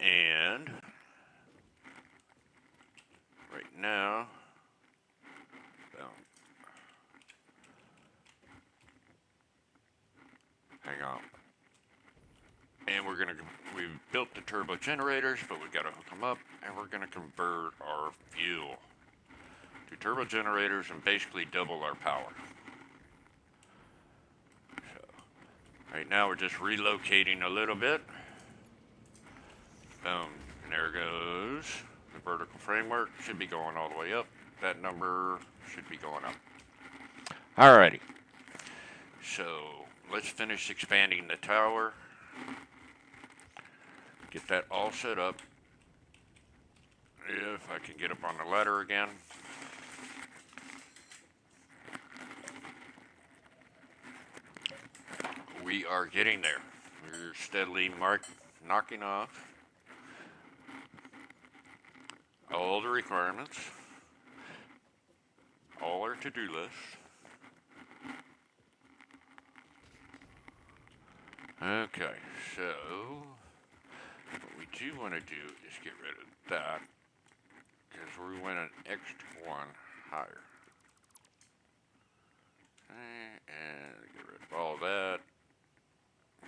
And right now, hang on. And we've built the turbo generators, but we got to hook them up, and we're going to convert our fuel to turbo generators and basically double our power. So, right now we're just relocating a little bit. And there goes the vertical framework. Should be going all the way up. That number should be going up. Alrighty. So let's finish expanding the tower. Get that all set up. If I can get up on the ladder again. We are getting there. We're steadily knocking off all the requirements, all our to-do lists. Okay, so what we do want to do is get rid of that because we went an extra one higher. Okay, and get rid of all that.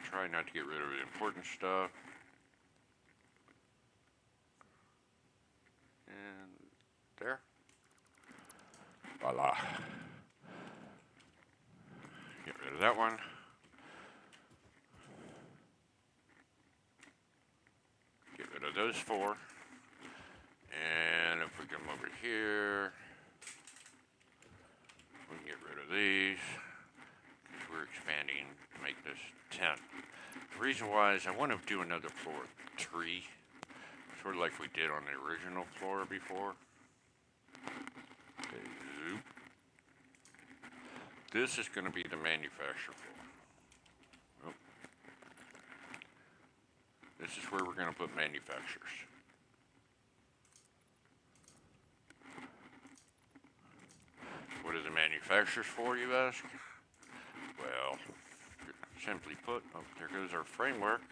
Try not to get rid of the important stuff. And there. Voila. Get rid of that one. Get rid of those four. And if we come over here, we can get rid of these. Because we're expanding to make this 10. The reason why is I want to do another floor 3. Sort of like we did on the original floor before. Okay, zoop. This is going to be the manufacturer floor. Oh. This is where we're going to put manufacturers. What are the manufacturers for, you ask? Well, simply put, oh, there goes our framework.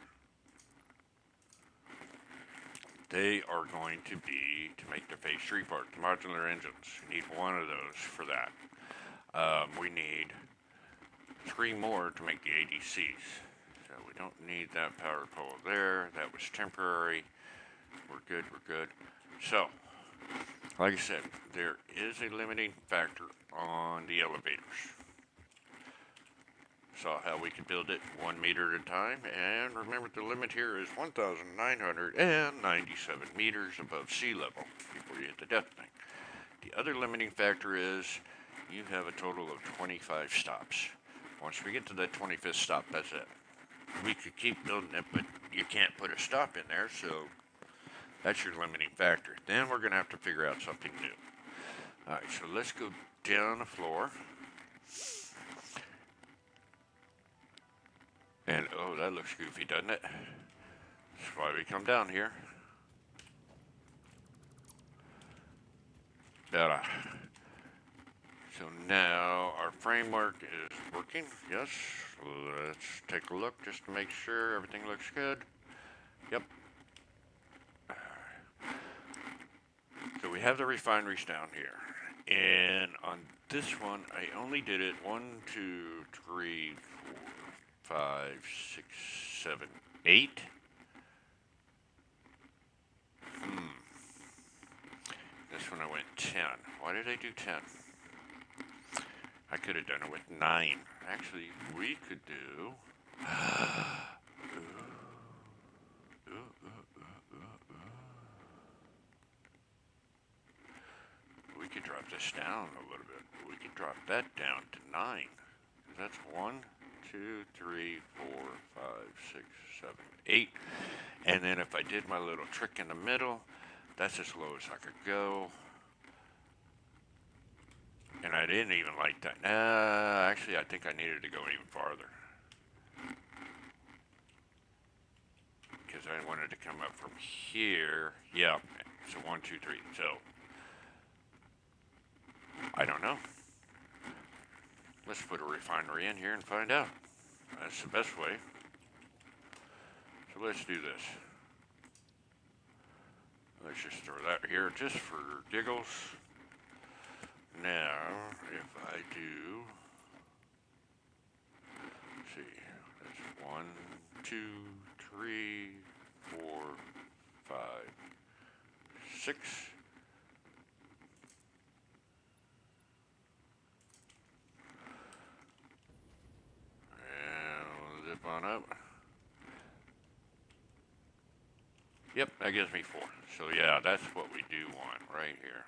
They are going to be to make the phase 3 part, the modular engines. We need one of those for that. We need 3 more to make the ADCs. So we don't need that power pole there. That was temporary. We're good, we're good. So, like I said, there is a limiting factor on the elevators. Saw how we could build it 1 meter at a time, and remember the limit here is 1,997 meters above sea level before you hit the death thing. The other limiting factor is you have a total of 25 stops. Once we get to that 25th stop, that's it. We could keep building it, but you can't put a stop in there, so that's your limiting factor. Then we're going to have to figure out something new. Alright, so let's go down the floor. And, oh, that looks goofy, doesn't it? That's why we come down here. Better. So now our framework is working. Yes. Let's take a look just to make sure everything looks good. Yep. So we have the refineries down here. And on this one, I only did it 1, 2, 3, 4, 5, 6, 7, 8. This one I went 10. Why did I do 10? I could have done it with 9. Actually, we could do... We could drop this down a little bit. We could drop that down to 9. That's 1, 2, 3, 4, 5, 6, 7, 8. And then if I did my little trick in the middle, that's as low as I could go. And I didn't even like that. Actually, I think I needed to go even farther. Because I wanted to come up from here. Yeah, so 1, 2, 3. So, I don't know. Let's put a refinery in here and find out. That's the best way. So let's do this. Let's just throw that here just for giggles. Now, if I do, let's see, that's 1, 2, 3, 4, 5, 6. And zip on up. Yep, that gives me 4. So yeah, that's what we do want right here.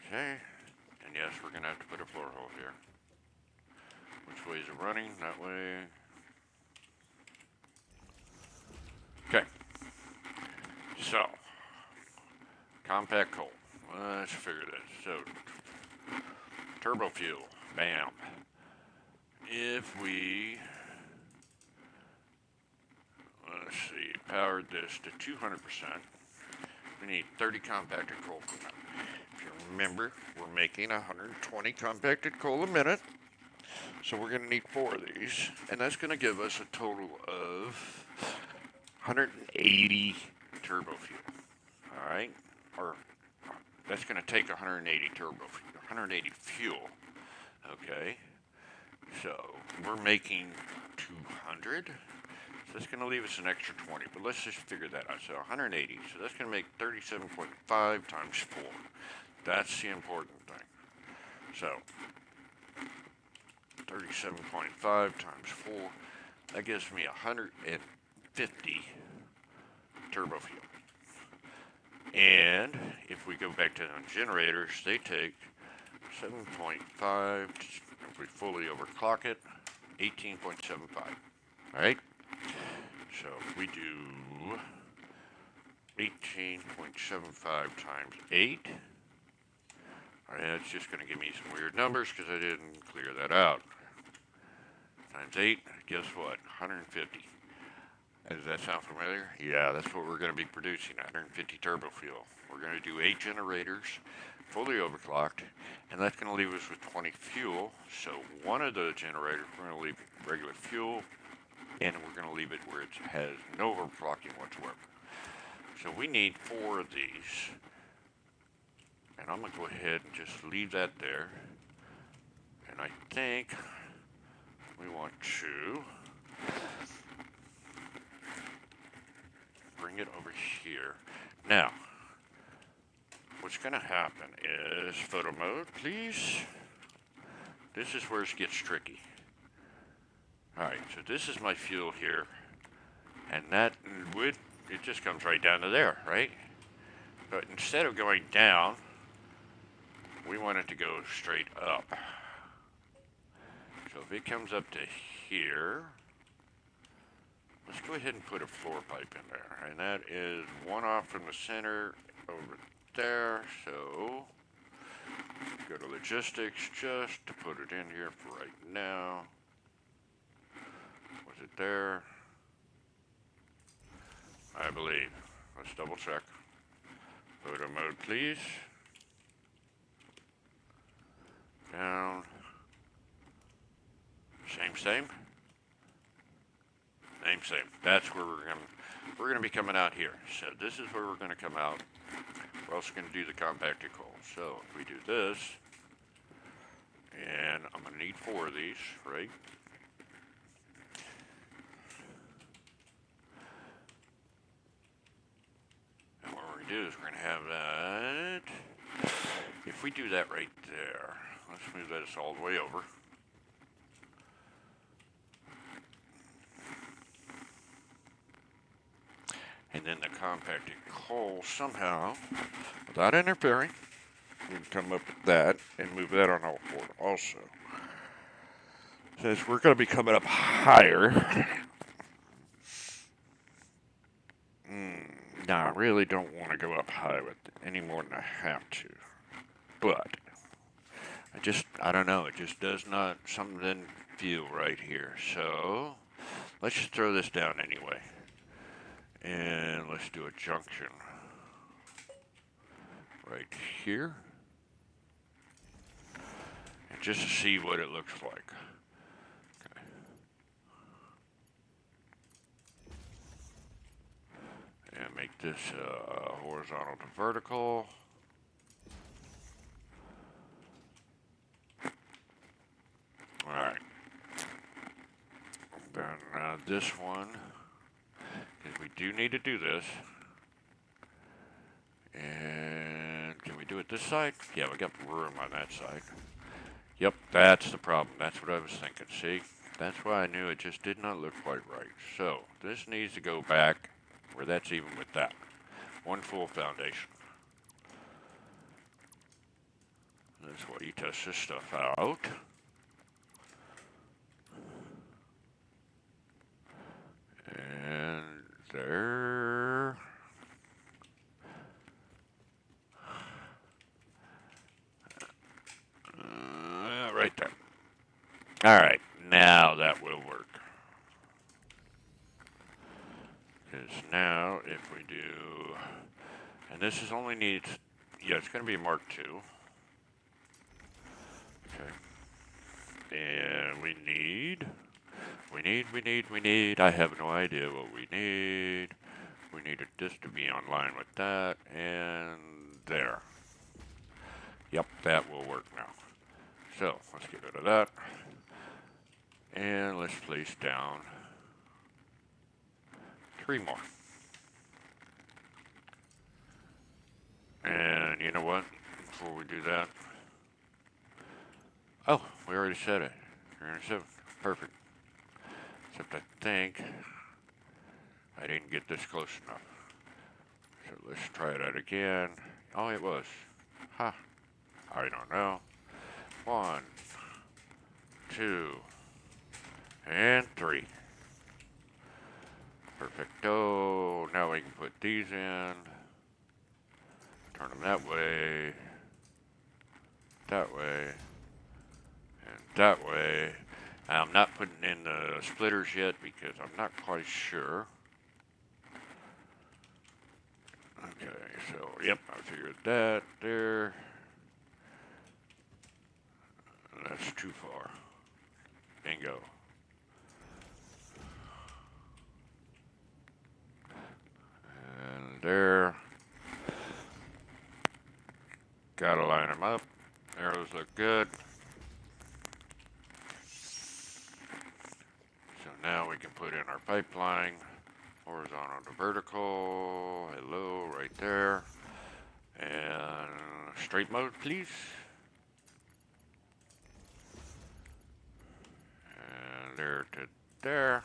Okay, and yes, we're gonna have to put a floor hole here. Which way is it running? That way. Okay. So, compact coal. Let's figure this. So, turbo fuel. Bam. If we, let's see, powered this to 200%, we need 30 compacted coal per minute. If you remember, we're making 120 compacted coal a minute. So we're going to need 4 of these, and that's going to give us a total of 180 turbo fuel. All right, or that's going to take 180 turbo fuel, 180 fuel. Okay, so we're making 200. So that's going to leave us an extra 20, but let's just figure that out. So 180. So that's going to make 37.5 times 4. That's the important thing. So 37.5 times 4, that gives me 150 turbo fuel. And if we go back to the generators, they take 7.5, if we fully overclock it, 18.75. All right? So if we do 18.75 times 8, all right, that's just going to give me some weird numbers because I didn't clear that out. Times 8, guess what? 150. Does that sound familiar? Yeah, that's what we're going to be producing, 150 turbo fuel. We're going to do 8 generators, fully overclocked, and that's going to leave us with 20 fuel. So one of the generators, we're going to leave regular fuel, and we're going to leave it where it has no overclocking whatsoever. So we need 4 of these. And I'm going to go ahead and just leave that there. And I think we want to bring it over here. Now, what's going to happen is photo mode, please. This is where it gets tricky. Alright, so this is my fuel here. And that would, it just comes right down to there, right? But instead of going down, we want it to go straight up. So if it comes up to here, let's go ahead and put a floor pipe in there. And that is 1 off from the center over there. So go to logistics just to put it in here for right now. Was it there? I believe. Let's double check. Photo mode, please. Down. Same. Same. That's where we're gonna be coming out here. So this is where we're gonna come out. We're also gonna do the compacted coal. So if we do this, and I'm gonna need 4 of these, right? And what we're gonna do is we're gonna have that. If we do that right there, let's move that all the way over. And then the compacted coal somehow, without interfering, we can come up with that and move that on all 4 also. Since we're going to be coming up higher, no, I really don't want to go up high with it any more than I have to. But I don't know, it just does not, something doesn't feel right here. So let's just throw this down anyway. And let's do a junction right here. And just to see what it looks like. Okay. And make this horizontal to vertical. Alright. Then this one, because we do need to do this. And can we do it this side? Yeah, we got room on that side. Yep, that's the problem. That's what I was thinking. See? That's why I knew it just did not look quite right. So, this needs to go back where that's even with that. One full foundation. That's why you test this stuff out. And there. Right there. Alright, now that will work. Because now, if we do, and this is only needs, yeah, it's going to be Mark II. Okay. And we need, I have no idea what we need. We needed this to be online with that, and there. Yep, that will work now. So, let's get rid of that. And let's place down 3 more. And you know what? Before we do that, oh, we already said it. 307. Perfect. Except I think I didn't get this close enough. So let's try it out again. Oh, it was. Huh. I don't know. 1, 2, and 3. Perfecto. Now we can put these in. Turn them that way, and that way. I'm not putting in the splitters yet because I'm not quite sure. Okay, so, yep, I figured that there. That's too far. Bingo. And there. Gotta line them up. Arrows look good. So now we can put in our pipeline. Horizontal to vertical. Hello, right there. And straight mode, please. And there to there.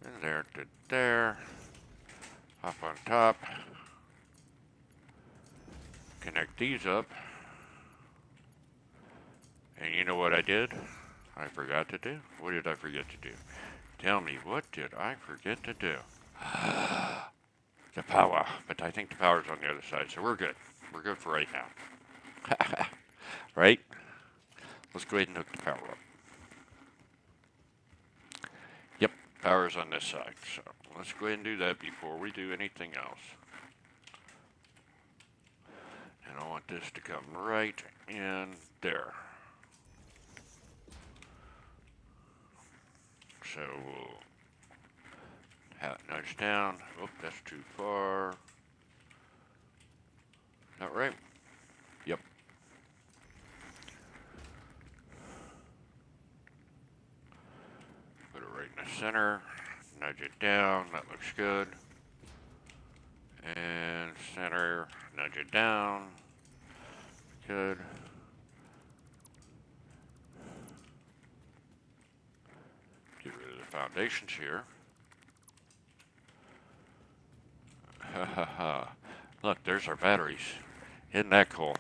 And there to there. Up on top. Connect these up. And you know what I did? I forgot to do? What did I forget to do? Tell me, what did I forget to do? The power. But I think the power's on the other side, so we're good. We're good for right now. Right? Let's go ahead and hook the power up. Yep, power's on this side. So let's go ahead and do that before we do anything else. And I want this to come right in there. So we'll nudge down. Oh, that's too far. Not right? Yep. Put it right in the center. Nudge it down. That looks good. And center. Nudge it down. Good. Get rid of the foundations here. Ha ha ha. Look, there's our batteries. Isn't that cool?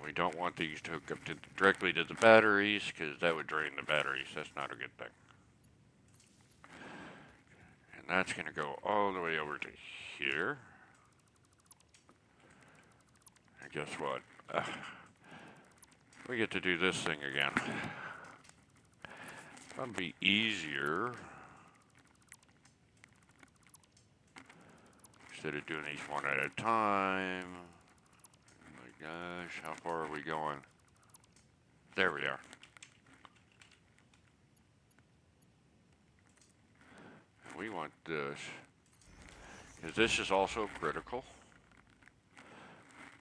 We don't want these to hook up directly to the batteries because that would drain the batteries. That's not a good thing. And that's going to go all the way over to here. And guess what? We get to do this thing again. That'll be easier. Instead of doing each one at a time. Oh my gosh, how far are we going? There we are. We want this, because this is also critical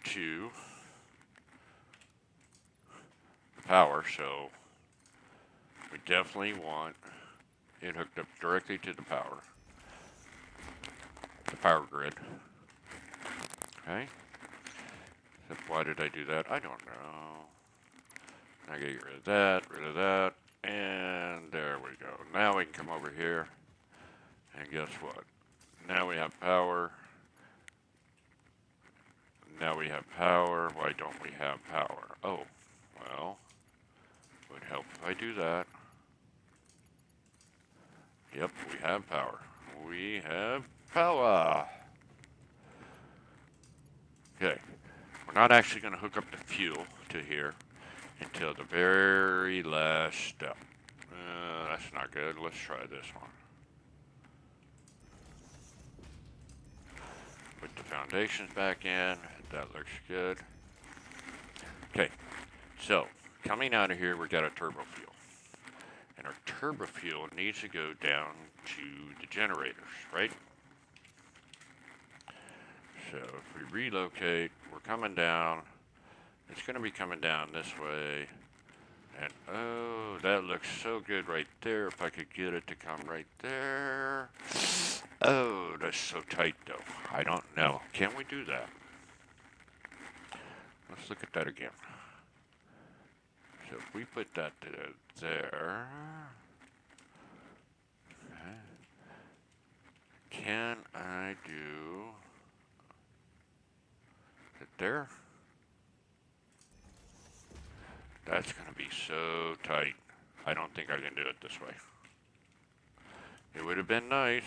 to the power, so we definitely want it hooked up directly to the power grid. Okay. Why did I do that? I don't know. I gotta get rid of that, and there we go. Now we can come over here, and guess what? Now we have power. Now we have power. Why don't we have power? Oh, well, would help if I do that. Yep, we have power. We have power. Okay, we're not actually going to hook up the fuel to here until the very last step. That's not good. Let's try this one. Put the foundations back in. That looks good. Okay, so coming out of here, we got a turbo fuel. And our turbo fuel needs to go down to the generators, right? So if we relocate, we're coming down. It's going to be coming down this way. And oh, that looks so good right there. If I could get it to come right there. Oh, that's so tight though. I don't know. Can we do that? Let's look at that again. So if we put that to there. Okay. Can I do it there? That's going to be so tight. I don't think I can do it this way. It would have been nice.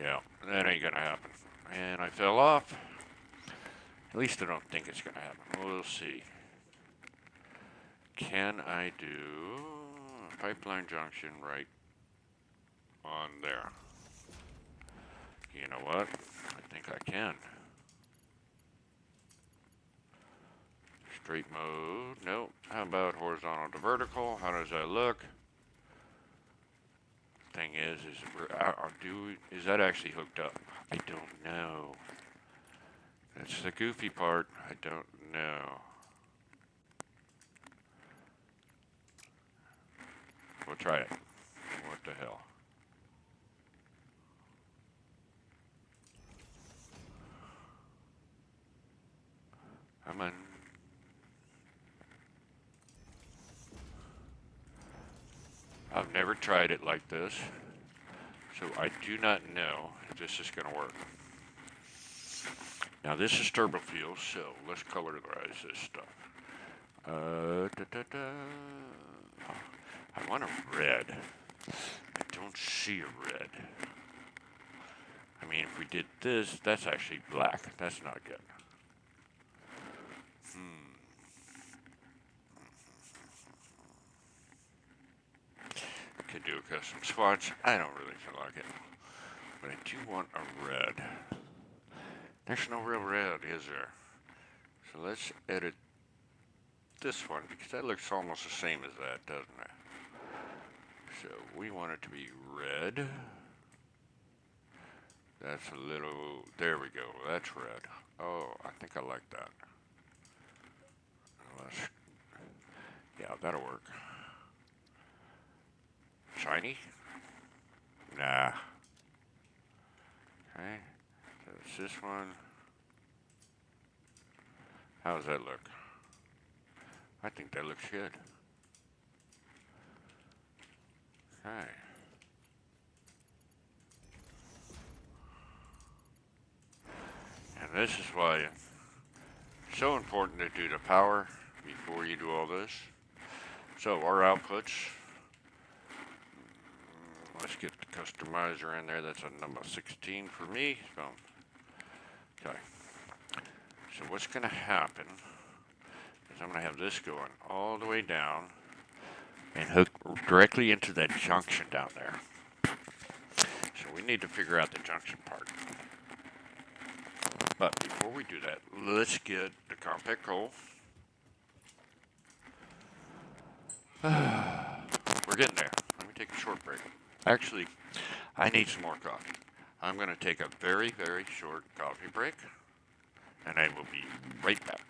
Yeah, that ain't going to happen. And I fell off. At least I don't think it's going to happen. We'll see. Can I do a pipeline junction right on there? You know what? I think I can. Straight mode. Nope. How about horizontal to vertical? How does that look? Thing is is that actually hooked up? I don't know. That's the goofy part. I don't know. We'll try it. What the hell? Come on. I've never tried it like this, so I do not know if this is going to work. Now this is turbo fuel, so let's colorize this stuff. I want a red. I don't see a red. I mean, if we did this, that's actually black. That's not good. Could do a custom swatch. I don't really feel like it. But I do want a red. There's no real red, is there? So let's edit this one, because that looks almost the same as that, doesn't it? So we want it to be red. That's a little, there we go, that's red. Oh, I think I like that. Yeah, that'll work. Shiny? Nah. Okay, so it's this one. How does that look? I think that looks good. Okay. And this is why it's so important to do the power before you do all this. So our outputs, let's get the customizer in there. That's a number 16 for me. So, okay. So what's going to happen is I'm going to have this going all the way down and hook directly into that junction down there. So we need to figure out the junction part. But before we do that, let's get the compact coal. We're getting there. Let me take a short break. Actually, I need some more coffee. I'm going to take a very, very short coffee break, and I will be right back.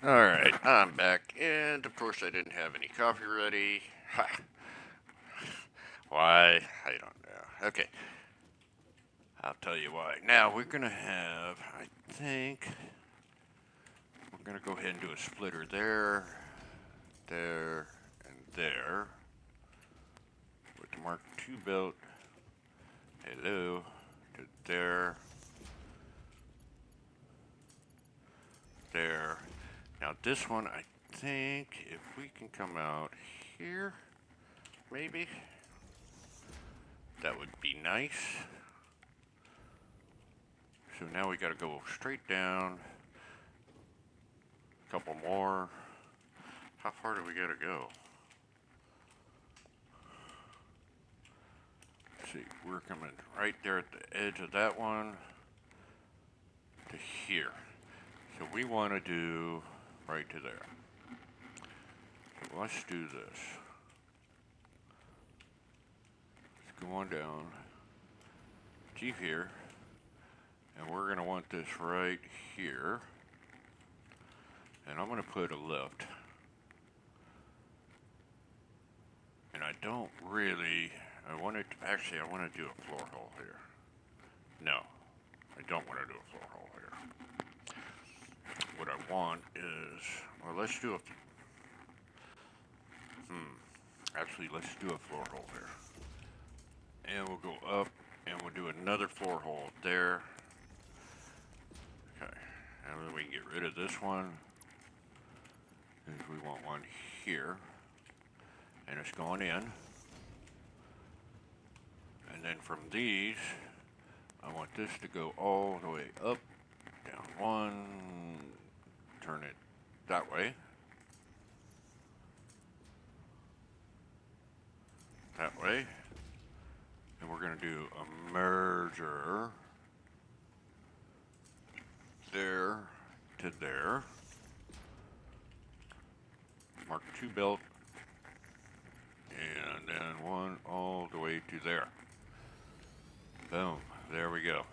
Alright, I'm back, and of course I didn't have any coffee ready. Ha. Why? I don't know. Okay, I'll tell you why. Now we're gonna have, I think, we're gonna go ahead and do a splitter there, there, and there. With the Mark II belt, hello, to there, there. Now this one, I think, if we can come out here, maybe, that would be nice. So now we gotta go straight down, a couple more. How far do we gotta go? Let's see, we're coming right there at the edge of that one to here. So we want to do right to there. So let's do this. Let's go on down to here, and we're going to want this right here. And I'm going to put a lift. And I don't really, I want to do a floor hole here. No, I don't want to do a floor hole here. What I want is, well, let's do a, actually, let's do a floor hole here. And we'll go up, and we'll do another floor hole there. Okay, and then we can get rid of this one, because we want one here. And it's going in. And then from these, I want this to go all the way up, down one, turn it that way. That way. And we're going to do a merger there to there. Mark II belt. And then one all the way to there. Boom. There we go.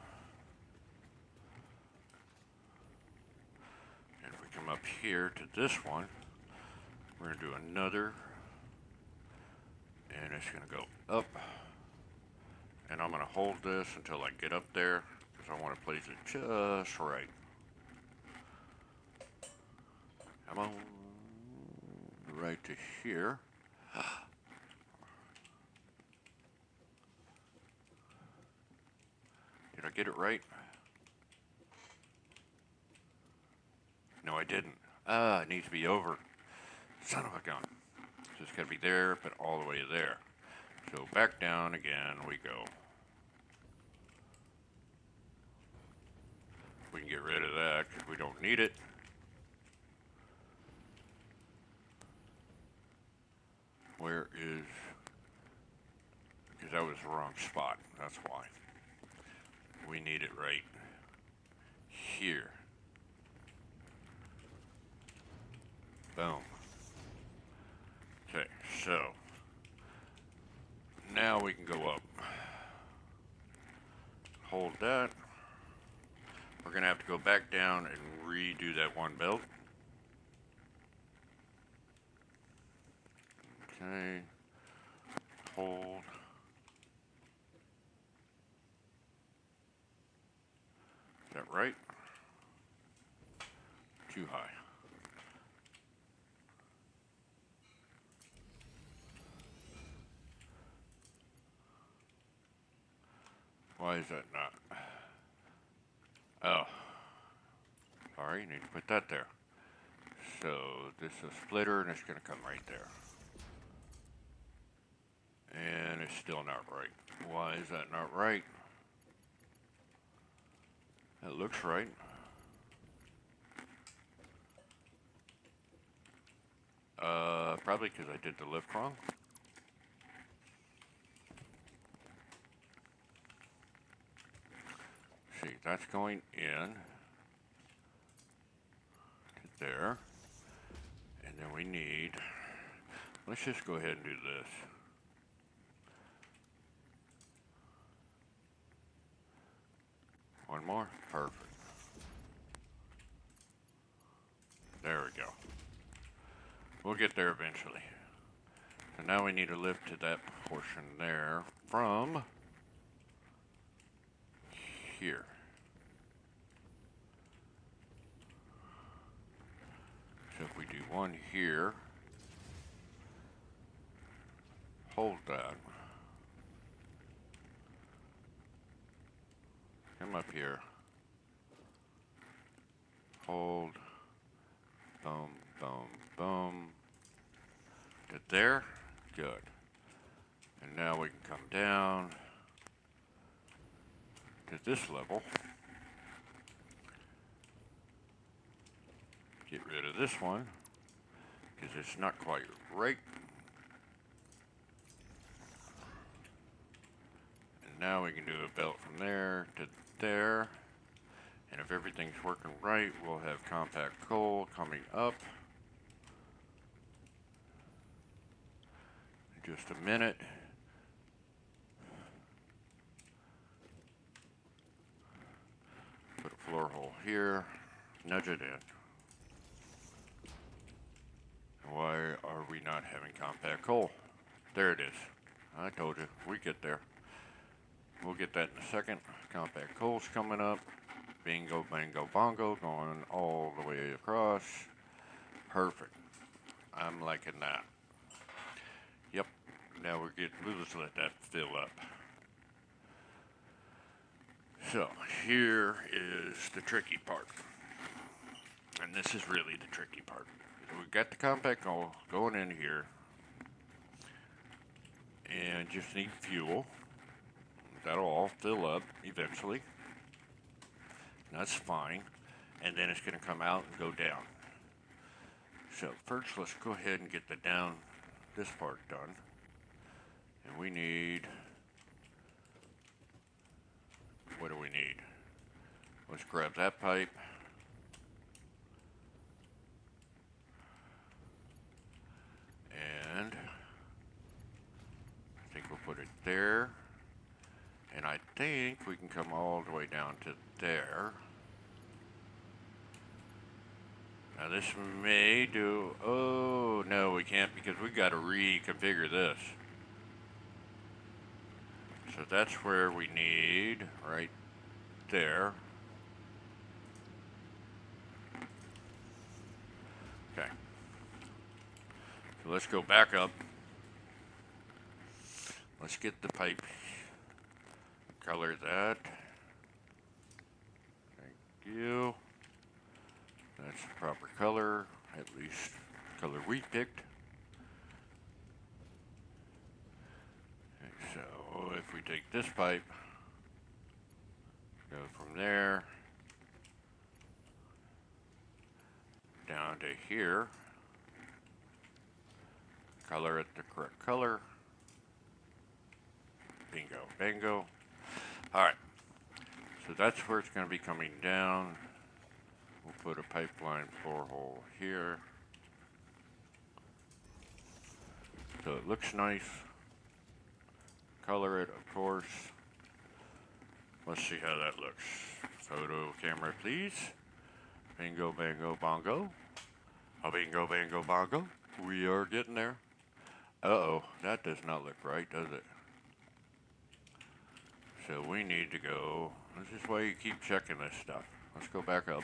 And if we come up here to this one, we're going to do another. And it's going to go up. And I'm going to hold this until I get up there, because I want to place it just right. Come on. Right to here. Did I get it right? No, I didn't. It needs to be over. Son of a gun. So it's got to be there, but all the way there. So back down again we go. We can get rid of that because we don't need it. Where is... Because that was the wrong spot. That's why. We need it right here. Boom. Okay, so now we can go up. Hold that. We're going to have to go back down and redo that one belt. Okay. Hold. Is that right? Too high. Why is that not? Oh. Sorry, you need to put that there. So this is a splitter and it's going to come right there. And it's still not right. Why is that not right? That looks right. Probably because I did the lift wrong. See, that's going in to there. And then we need, let's just go ahead and do this. One more, perfect. There we go. We'll get there eventually. So now we need to lift to that portion there from here. So if we do one here, hold that. Come up here. Hold. Boom, boom, boom. Get there? Good. And now we can come down to this level. Get rid of this one, because it's not quite right. And now we can do a belt from there to there. And if everything's working right, we'll have compact coal coming up in just a minute. Put a floor hole here, nudge it in. Why are we not having compact coal? There it is. I told you, we get there. We'll get that in a second. Compact coal's coming up. Bingo, bango, bongo, going all the way across. Perfect. I'm liking that. Yep. Now we'll just let that fill up. So here is the tricky part. And this is really the tricky part. We've got the compact coal going in here. And just need fuel. That'll all fill up eventually. That's fine. And then it's going to come out and go down. So first let's go ahead and get this part done. And we need, what do we need? Let's grab that pipe. And I think we'll put it there. And I think we can come all the way down to there. Now this may do, oh no we can't, because we got to reconfigure this. So that's where we need, right there. Okay. So let's go back up. Let's get the pipe. Color that. Thank you. That's the proper color, at least color we picked. Okay, so if we take this pipe, go from there down to here, color it the correct color. Bingo, bango. Alright, so that's where it's going to be coming down. We'll put a pipeline floor hole here. So it looks nice. Color it, of course. Let's see how that looks. Photo camera, please. Bingo, bango, bongo. A bingo, bango, bongo. We are getting there. Uh-oh, that does not look right, does it? So we need to go, this is why you keep checking this stuff. Let's go back up.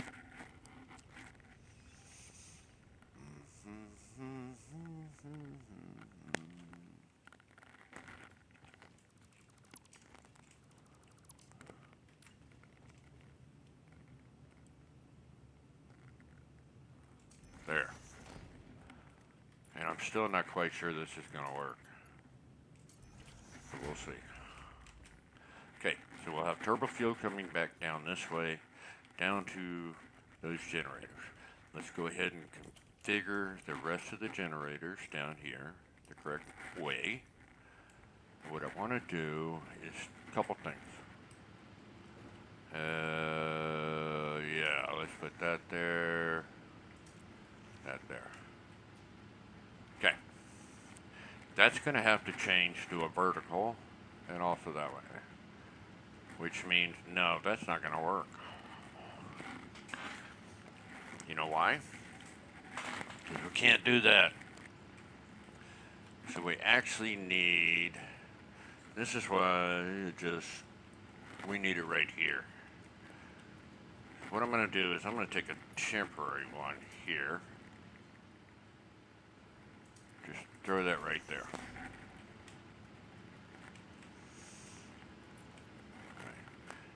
There. And I'm still not quite sure this is going to work. But we'll see. Okay, so we'll have turbo fuel coming back down this way, down to those generators. Let's go ahead and configure the rest of the generators down here the correct way. What I want to do is a couple things. Yeah, let's put that there, that there. Okay. That's going to have to change to a vertical and also that way. Which means, no, that's not going to work. You know why? We can't do that. So we actually need, this is why we need it right here. What I'm going to do is I'm going to take a temporary one here. Just throw that right there.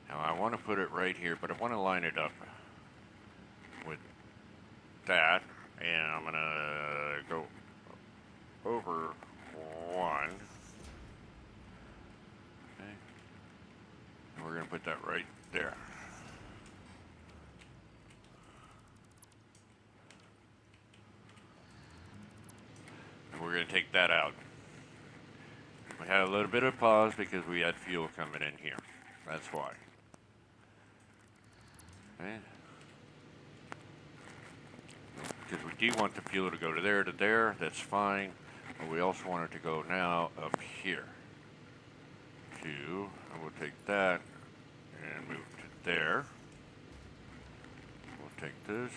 Now I want to put it right here, but I want to line it up with that, and I'm going to go over one. Okay. And we're going to put that right there. And we're going to take that out. We had a little bit of pause because we had fuel coming in here. That's why. Okay. Because we do want the fuel to go to there, that's fine. But we also want it to go now up here. And we'll take that and move to there. We'll take this.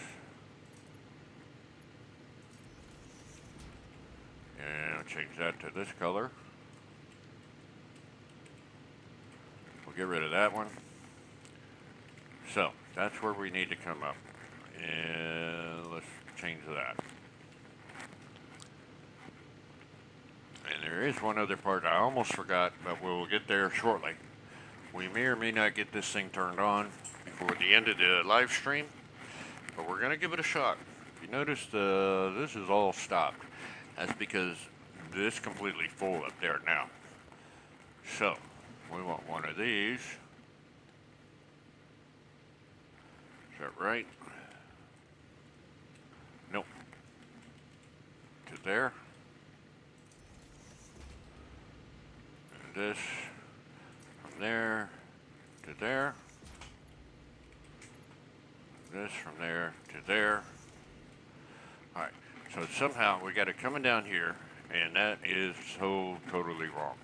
And I'll change that to this color. We'll get rid of that one. So, that's where we need to come up. And let's change that. And there is one other part I almost forgot, but we'll get there shortly. We may or may not get this thing turned on before the end of the live stream, but we're going to give it a shot. If you notice, this is all stopped. That's because this is completely full up there now. So, we want one of these. Is that right? Nope. To there. And this from there to there. This from there to there. Alright, so somehow we got it coming down here, and that is so totally wrong.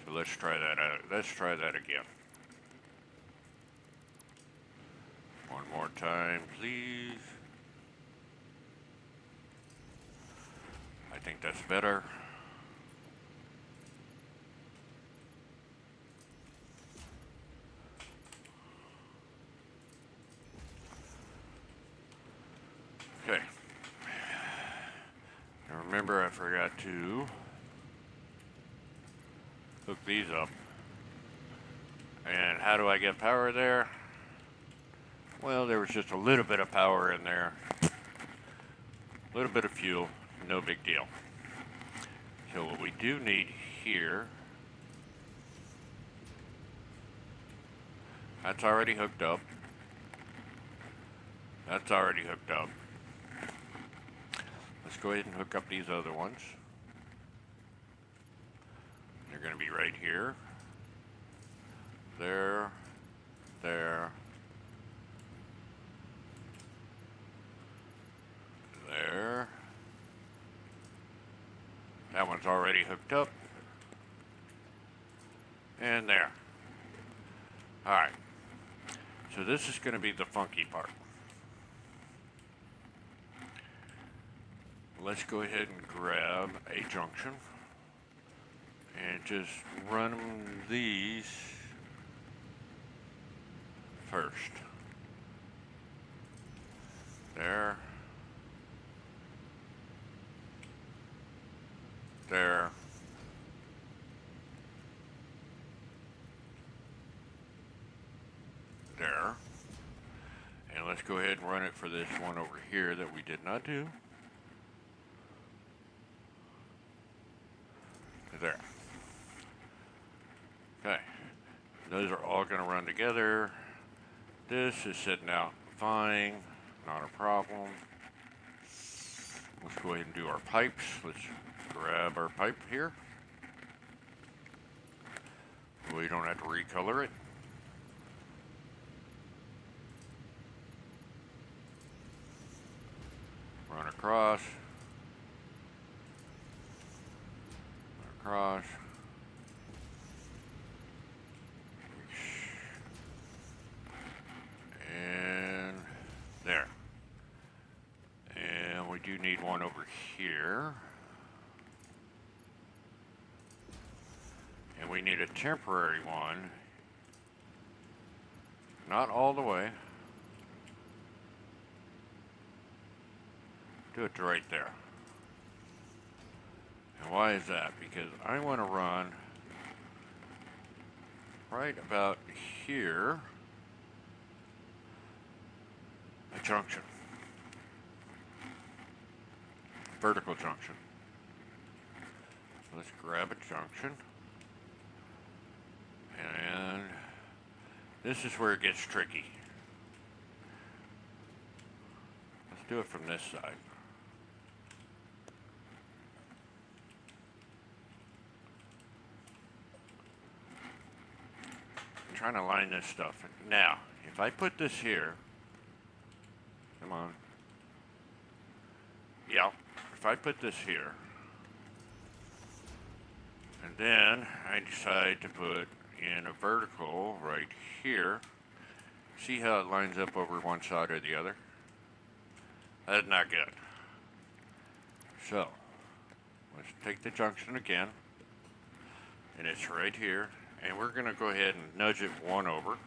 So let's try that out. Let's try that again. One more time, please. I think that's better. Okay. Now remember, I forgot to hook these up. And how do I get power there? Well, there was just a little bit of power in there. A little bit of fuel, no big deal. So what we do need here, that's already hooked up. That's already hooked up. Let's go ahead and hook up these other ones. They're going to be right here. There. There. There. That one's already hooked up. And there. Alright. So this is going to be the funky part. Let's go ahead and grab a junction and just run these first. There. There. There. And let's go ahead and run it for this one over here that we did not do. There. Okay. Those are all going to run together. This is sitting out fine. Not a problem. Let's go ahead and do our pipes. Let's grab our pipe here. We don't have to recolor it. Run across. Run across. And there. do need one over here. And we need a temporary one. Not all the way. Do it right there. And why is that? Because I want to run right about here a junction. Vertical junction. Let's grab a junction. And this is where it gets tricky. Let's do it from this side. I'm trying to line this stuff. Now, if I put this here, come on. Yeah, if I put this here, and then I decide to put in a vertical right here, see how it lines up over one side or the other? That's not good. So, let's take the junction again, and it's right here, and we're going to go ahead and nudge it one over.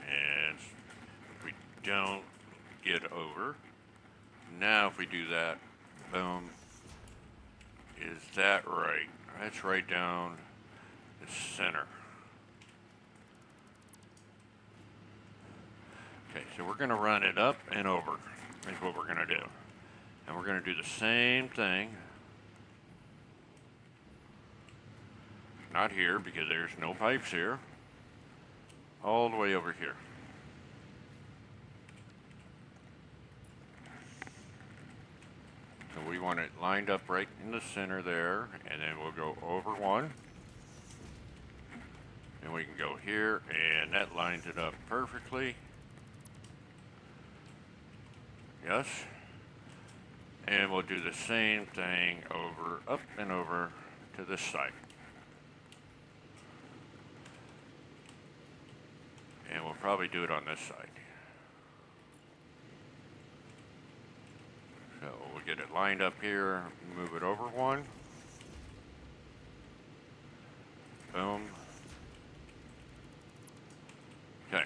And if we don't get over, now if we do that, boom, is that right? That's right down the center. Okay, so we're going to run it up and over. Is what we're going to do. And we're going to do the same thing. Not here, because there's no pipes here. All the way over here. So we want it lined up right in the center there, and then we'll go over one. And we can go here, and that lines it up perfectly. Yes. And we'll do the same thing over, up and over to this side. And we'll probably do it on this side. So we'll get it lined up here, move it over one. Boom. Okay.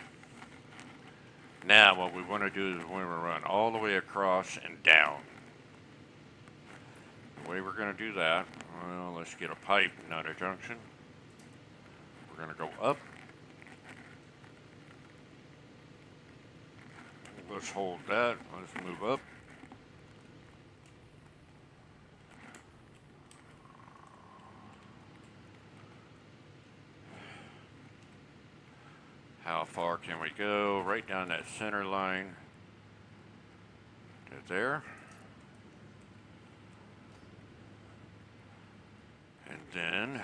Now what we want to do is we want to run all the way across and down. The way we're going to do that, well, let's get a pipe, not a junction. We're going to go up. Let's hold that. Let's move up. How far can we go? Right down that center line to there. And then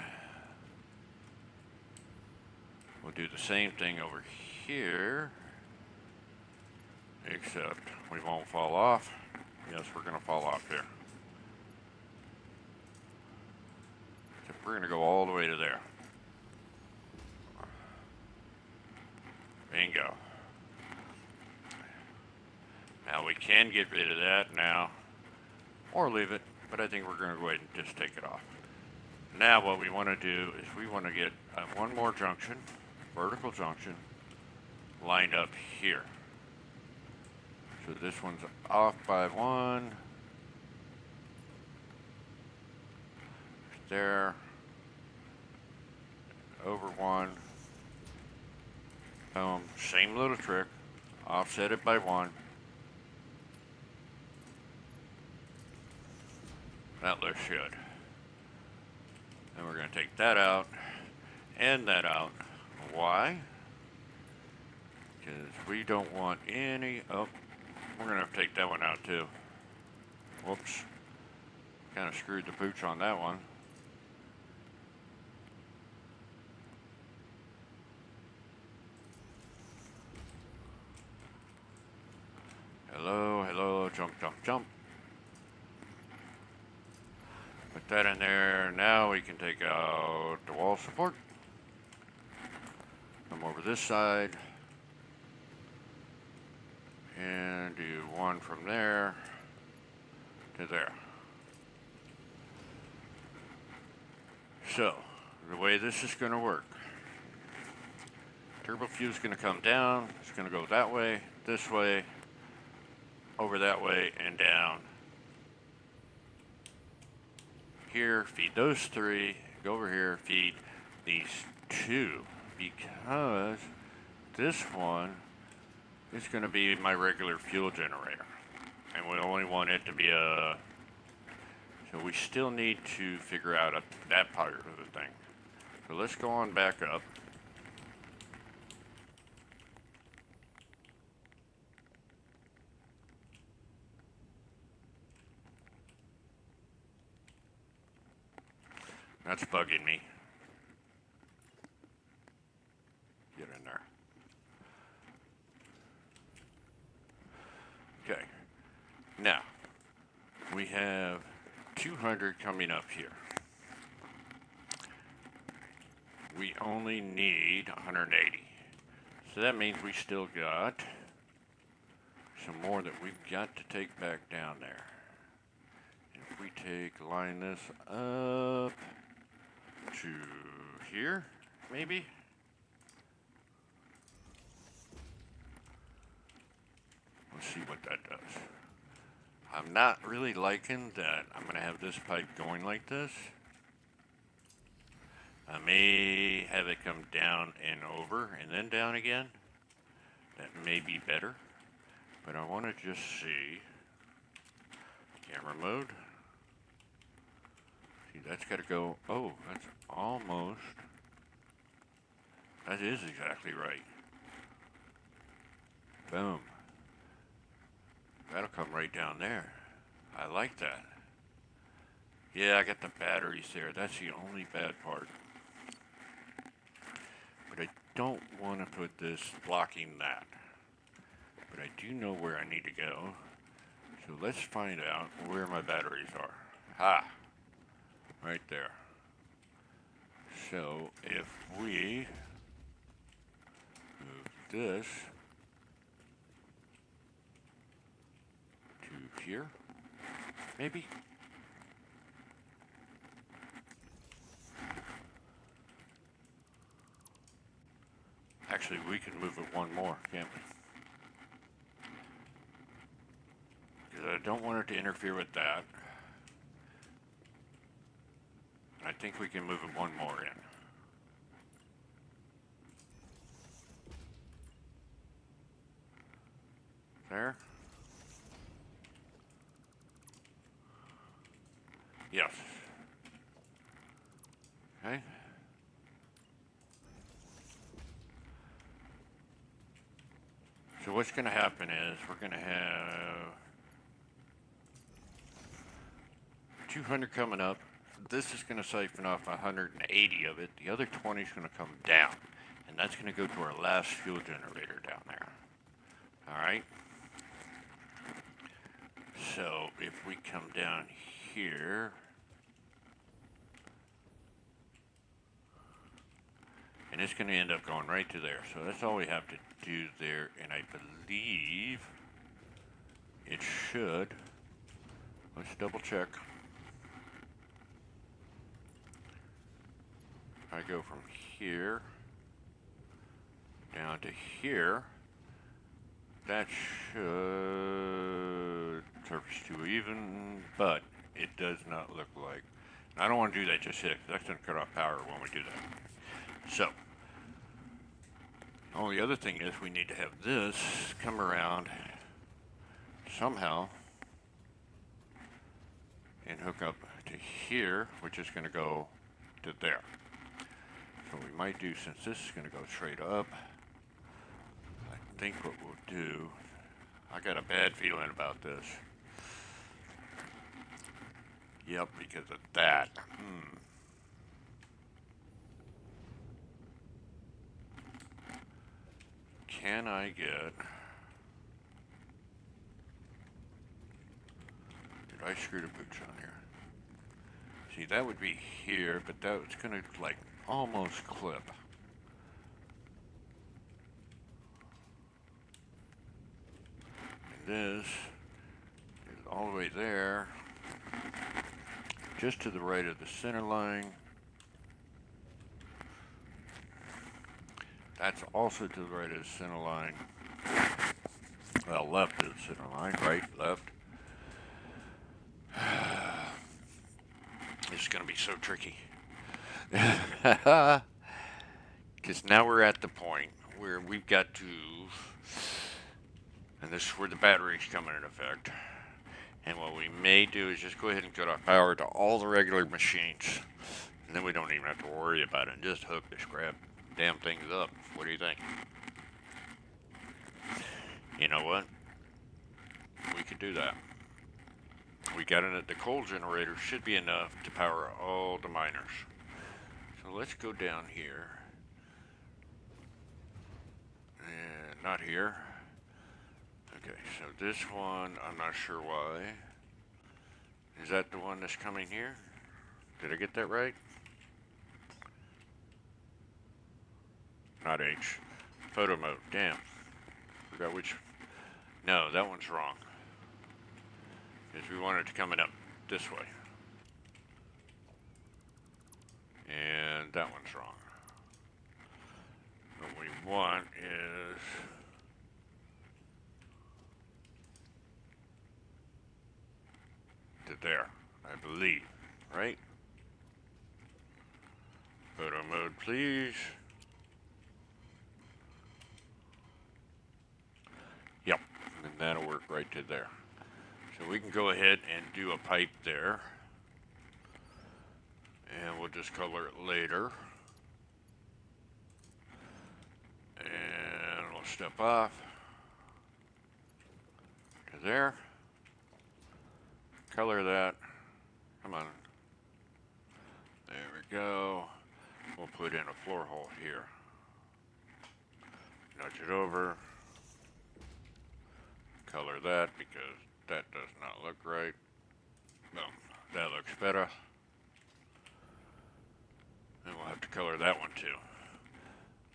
we'll do the same thing over here, except we won't fall off. Yes, we're going to fall off here. So we're going to go all the way to there. Bingo. Now we can get rid of that now, or leave it, but I think we're going to go ahead and just take it off. Now what we want to do is we want to get one more junction, vertical junction, lined up here. So this one's off by one. There. Over one. Boom. Same little trick. Offset it by one. That looks good. Then we're going to take that out and that out. Why? Because we don't want any... Oh, we're going to have to take that one out too. Whoops. Kind of screwed the pooch on that one. Hello, hello, jump, jump, jump. Put that in there. Now we can take out the wall support. Come over this side. And and do one from there to there. So, the way this is going to work, turbo fuse is going to come down, it's going to go that way, this way, over that way, and down. Here, feed those three, go over here, feed these two, because this one is going to be my regular fuel generator, and we only want it to be a, so we still need to figure out that part of the thing. So let's go on back up. That's bugging me. Get in there. Okay. Now, we have 200 coming up here. We only need 180. So that means we still got some more that we've got to take back down there. If we line this up to here, maybe? Let's see what that does. I'm not really liking that I'm going to have this pipe going like this. I may have it come down and over and then down again. That may be better. But I want to just see. Camera mode. See, that's got to go. Oh, that's almost. That is exactly right. Boom. That'll come right down there. I like that. Yeah, I got the batteries there. That's the only bad part. But I don't want to put this blocking that. But I do know where I need to go. So let's find out where my batteries are. Ha! Right there. So if we move this to here, maybe? Actually, we can move it one more, can't we? Because I don't want it to interfere with that. I think we can move it one more in. There. Yes. Okay. So what's going to happen is we're going to have 200 coming up. This is going to siphon off 180 of it. The other 20 is going to come down. And that's going to go to our last fuel generator down there. Alright? So if we come down here, and it's going to end up going right to there. So that's all we have to do there. And I believe it should. Let's double check. I go from here down to here. That should surface to even, but it does not look like. I don't want to do that just yet, because that's going to cut off power when we do that. So, only other thing is we need to have this come around somehow and hook up to here, which is going to go to there. So we might do, since this is going to go straight up, I think what we'll do, I got a bad feeling about this. Yep, because of that. Can I get... Did I screw the boots on here? See, that would be here, but that's going to, like, almost clip. And this is all the way there, just to the right of the center line. That's also to the right of the center line. Well, left of the center line, right, left. This is going to be so tricky. Because now we're at the point where we've got to, and this is where the batteries come into effect. And what we may do is just go ahead and cut off power to all the regular machines. And then we don't even have to worry about it and just hook this crap damn things up. What do you think? You know what? We could do that. We got in it. The coal generator should be enough to power all the miners. So let's go down here. And not here. Okay, so this one, I'm not sure why. Is that the one that's coming here? Did I get that right? Not H. Photo mode. Damn. Forgot which. No, that one's wrong. Because we want it to come in up this way. And that one's wrong. What we want is to there, I believe, right? Photo mode, please. Yep, and that'll work right to there. So we can go ahead and do a pipe there. And we'll just color it later. And we'll step off to there. Color that. Come on. There we go. We'll put in a floor hole here. Nudge it over. Color that because that does not look right. Boom. That looks better. And we'll have to color that one too.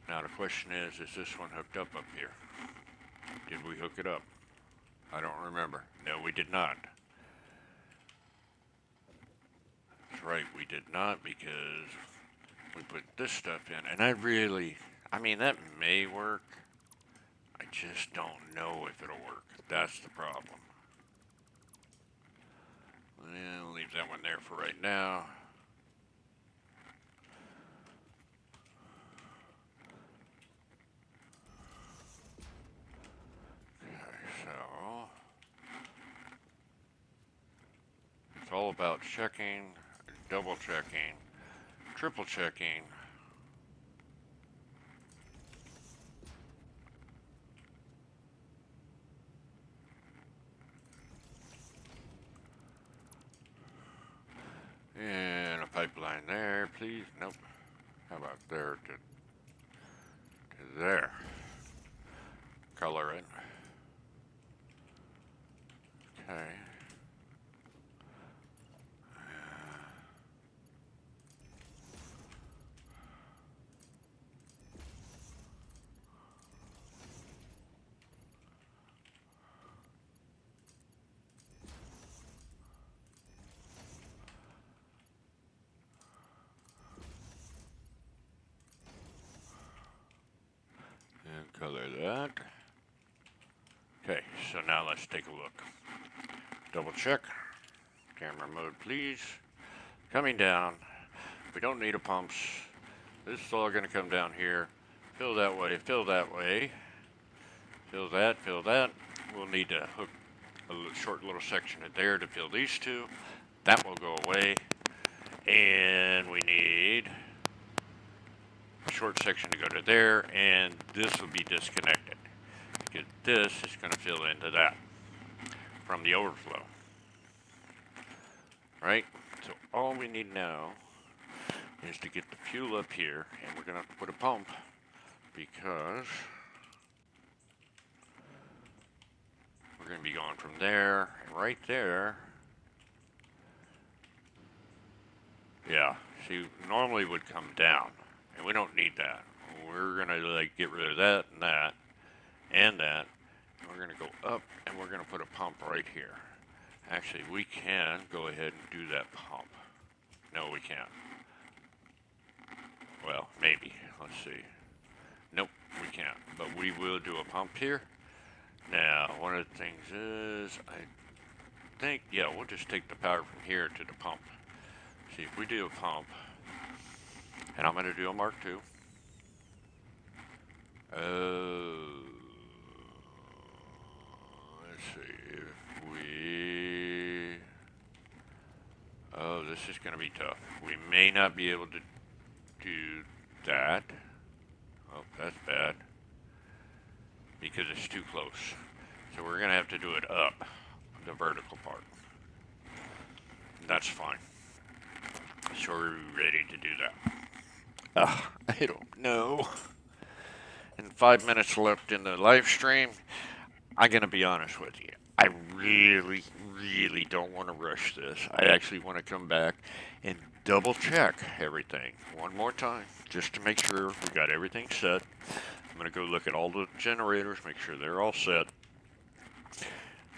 Now the question is this one hooked up here? Did we hook it up? I don't remember. No, we did not. That's right, we did not because we put this stuff in. And I mean, that may work. I just don't know if it'll work. That's the problem. And we'll leave that one there for right now. It's all about checking, double checking, triple checking. And a pipeline there, please. Nope. How about there to there? Color it. Okay. Color that. Okay, so now let's take a look. Double check. Camera mode, please. Coming down. We don't need a pumps. This is all going to come down here. Fill that way, fill that way. Fill that, fill that. We'll need to hook a short little section of there to fill these two. That will go away. And we need short section to go to there, and this will be disconnected because this is going to fill into that from the overflow, right? So all we need now is to get the fuel up here, and we're going to have to put a pump because we're going to be going from there and right there. Yeah, see, normally would come down. And we don't need that. We're gonna like get rid of that and that and that. And we're we're going to go up, and we're going to put a pump right here. Actually, we can go ahead and do that pump. No, we can't. Well, maybe. Let's see. Nope, we can't. But we will do a pump here. Now, one of the things is, I think, yeah, we'll just take the power from here to the pump. See, if we do a pump, and I'm going to do a Mark II. Let's see, if we... Oh, this is going to be tough. We may not be able to do that. Oh, that's bad. Because it's too close. So we're going to have to do it up, the vertical part. That's fine. So we're ready to do that. I don't know. And 5 minutes left in the live stream. I'm going to be honest with you. I really, really don't want to rush this. I actually want to come back and double check everything one more time just to make sure we got everything set. I'm going to go look at all the generators, make sure they're all set.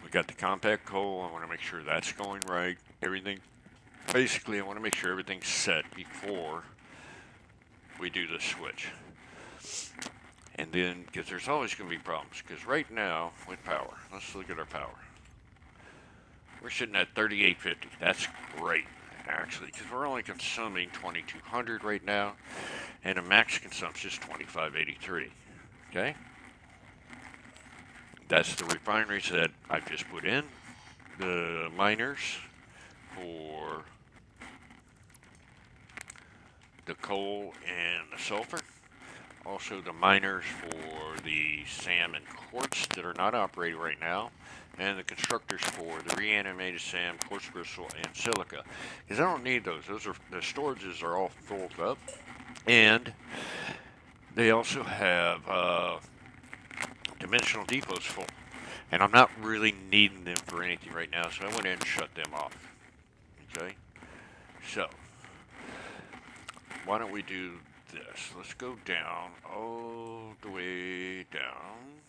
We got the compact coal. I want to make sure that's going right. Everything. Basically, I want to make sure everything's set before we do the switch. And then, because there's always going to be problems. Because right now, with power, let's look at our power. We're sitting at 3850. That's great, actually, because we're only consuming 2200 right now. And the max consumption is 2583. Okay? That's the refineries that I've just put in. The miners for the coal and the sulfur. Also the miners for the SAM and quartz that are not operating right now. And the constructors for the reanimated SAM, quartz crystal, and silica. Because I don't need those. Those are the storages are all filled up. And they also have dimensional depots full. And I'm not really needing them for anything right now, so I went in and shut them off. Okay? So, why don't we do this? Let's go down, all the way down.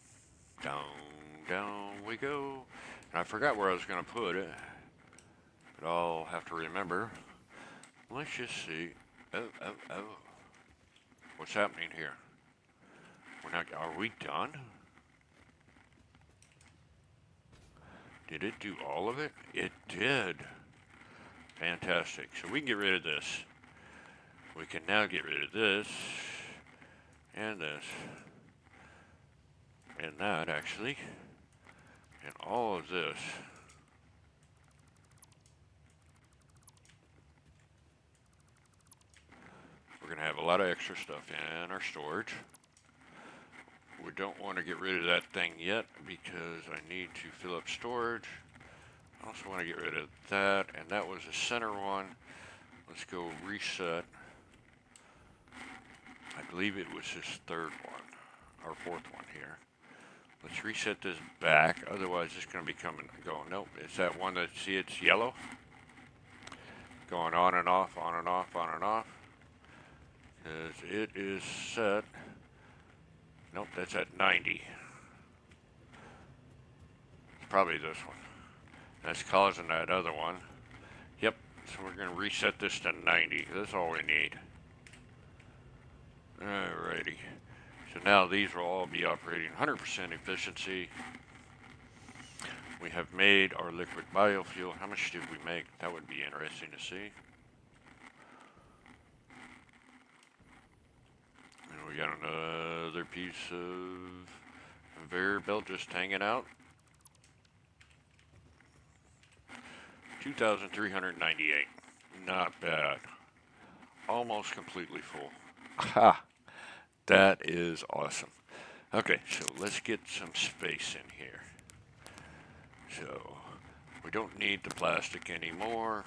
Down, down we go. And I forgot where I was going to put it. But I'll have to remember. Let's just see. Oh. What's happening here? We're not, are we done? Did it do all of it? It did. Fantastic. So we can get rid of this. We can now get rid of this. And this. And that, actually. And all of this. We're going to have a lot of extra stuff in our storage. We don't want to get rid of that thing yet because I need to fill up storage. I also want to get rid of that, and that was the center one. Let's go reset. I believe it was this third one, or fourth one here. Let's reset this back, otherwise it's going to be coming and going. Nope, it's that one that, see, it's yellow. Going on and off, on and off, on and off. Because it is set. Nope, that's at 90. It's probably this one. That's causing that other one. Yep, so we're going to reset this to 90. That's all we need. Alrighty. So now these will all be operating 100% efficiency. We have made our liquid biofuel. How much did we make? That would be interesting to see. And we got another piece of conveyor belt just hanging out. 2,398. Not bad. Almost completely full. Ha! That is awesome. Okay, so let's get some space in here. So, we don't need the plastic anymore.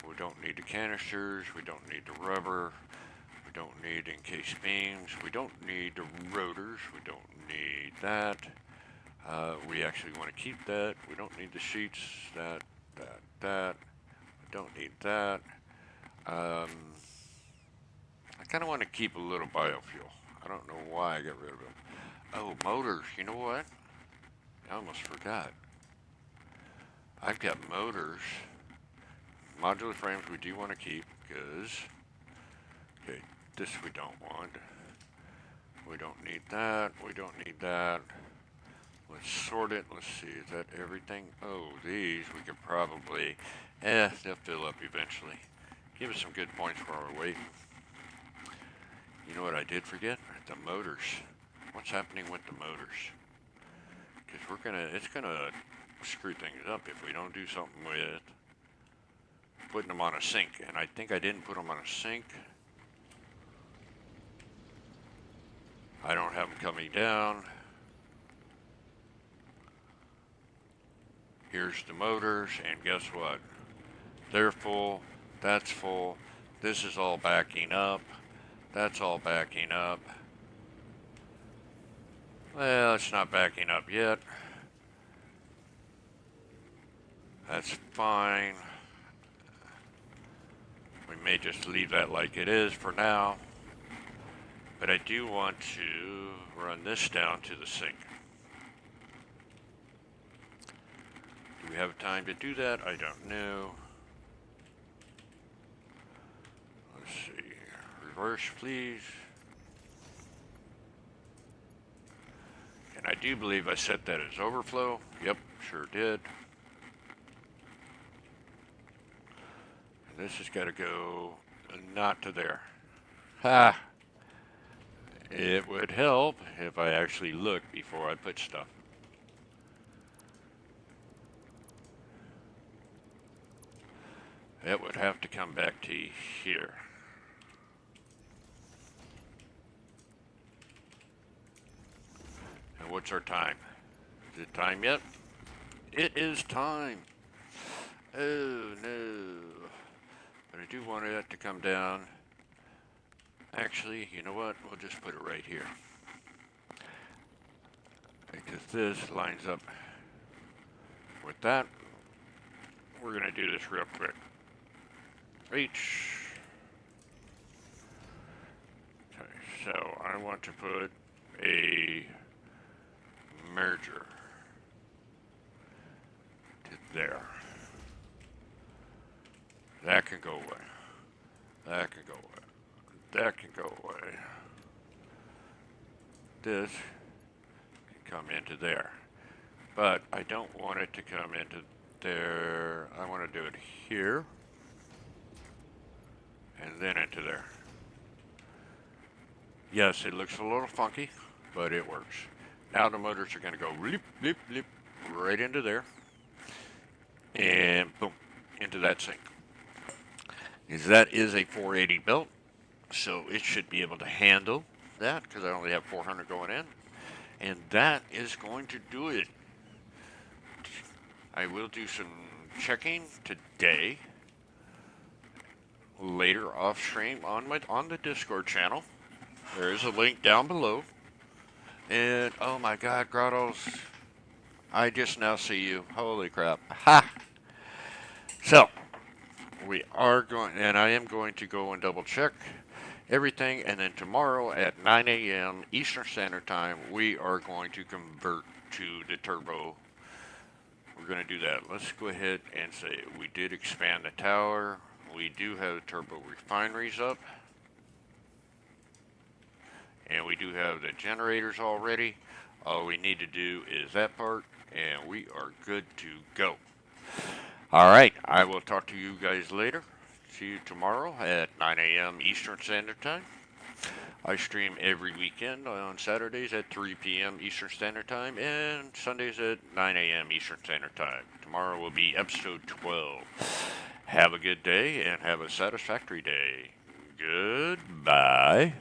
We don't need the canisters. We don't need the rubber. We don't need encased beams. We don't need the rotors. We don't need that. We actually want to keep that. We don't need the sheets. That. We don't need that. I kind of want to keep a little biofuel. I don't know why I got rid of it. Oh, motors. You know what? I almost forgot. I've got motors. Modular frames we do want to keep because, okay, this we don't want. We don't need that. We don't need that. Let's sort it. Let's see. Is that everything? Oh, these we could probably, they'll fill up eventually. Give us some good points while we're waiting. You know what I did forget? The motors. What's happening with the motors? Because it's gonna screw things up if we don't do something with putting them on a sink. And I think I didn't put them on a sink. I don't have them coming down. Here's the motors, and guess what? They're full. That's full. This is all backing up. That's all backing up. Well, it's not backing up yet. That's fine. We may just leave that like it is for now. But I do want to run this down to the sink. Do we have time to do that? I don't know. Let's see. Reverse, please. And I do believe I set that as overflow. Yep, sure did. And this has got to go not to there. Ha! It would help if I actually looked before I put stuff. It would have to come back to here. And what's our time? Is it time yet? It is time. Oh no. But I do want that to come down. Actually, you know what? We'll just put it right here. Because this lines up with that. We're going to do this real quick. Reach. Okay, so I want to put a merger to there. That can go away. That can go away. That can go away. This can come into there. But I don't want it to come into there. I want to do it here. And then into there. Yes, it looks a little funky, but it works. Now the motors are going to go bleep, bleep, bleep, right into there. And boom, into that sink. Because that is a 480 belt. So it should be able to handle that because I only have 400 going in. And that is going to do it. I will do some checking today. Later off stream on the Discord channel. There is a link down below. And oh my God, Grottos, I just now see you. Holy crap. Ha! So we are going, and I am going to go and double check everything, and then tomorrow at 9 a.m. Eastern Standard Time, we are going to convert to the turbo. We're going to do that. Let's go ahead and say we did expand the tower. We do have the turbo refineries up. And we do have the generators already. All we need to do is that part, and we are good to go. All right, I will talk to you guys later. See you tomorrow at 9 a.m. Eastern Standard Time. I stream every weekend on Saturdays at 3 p.m. Eastern Standard Time and Sundays at 9 a.m. Eastern Standard Time. Tomorrow will be episode 12. Have a good day and have a satisfactory day. Goodbye.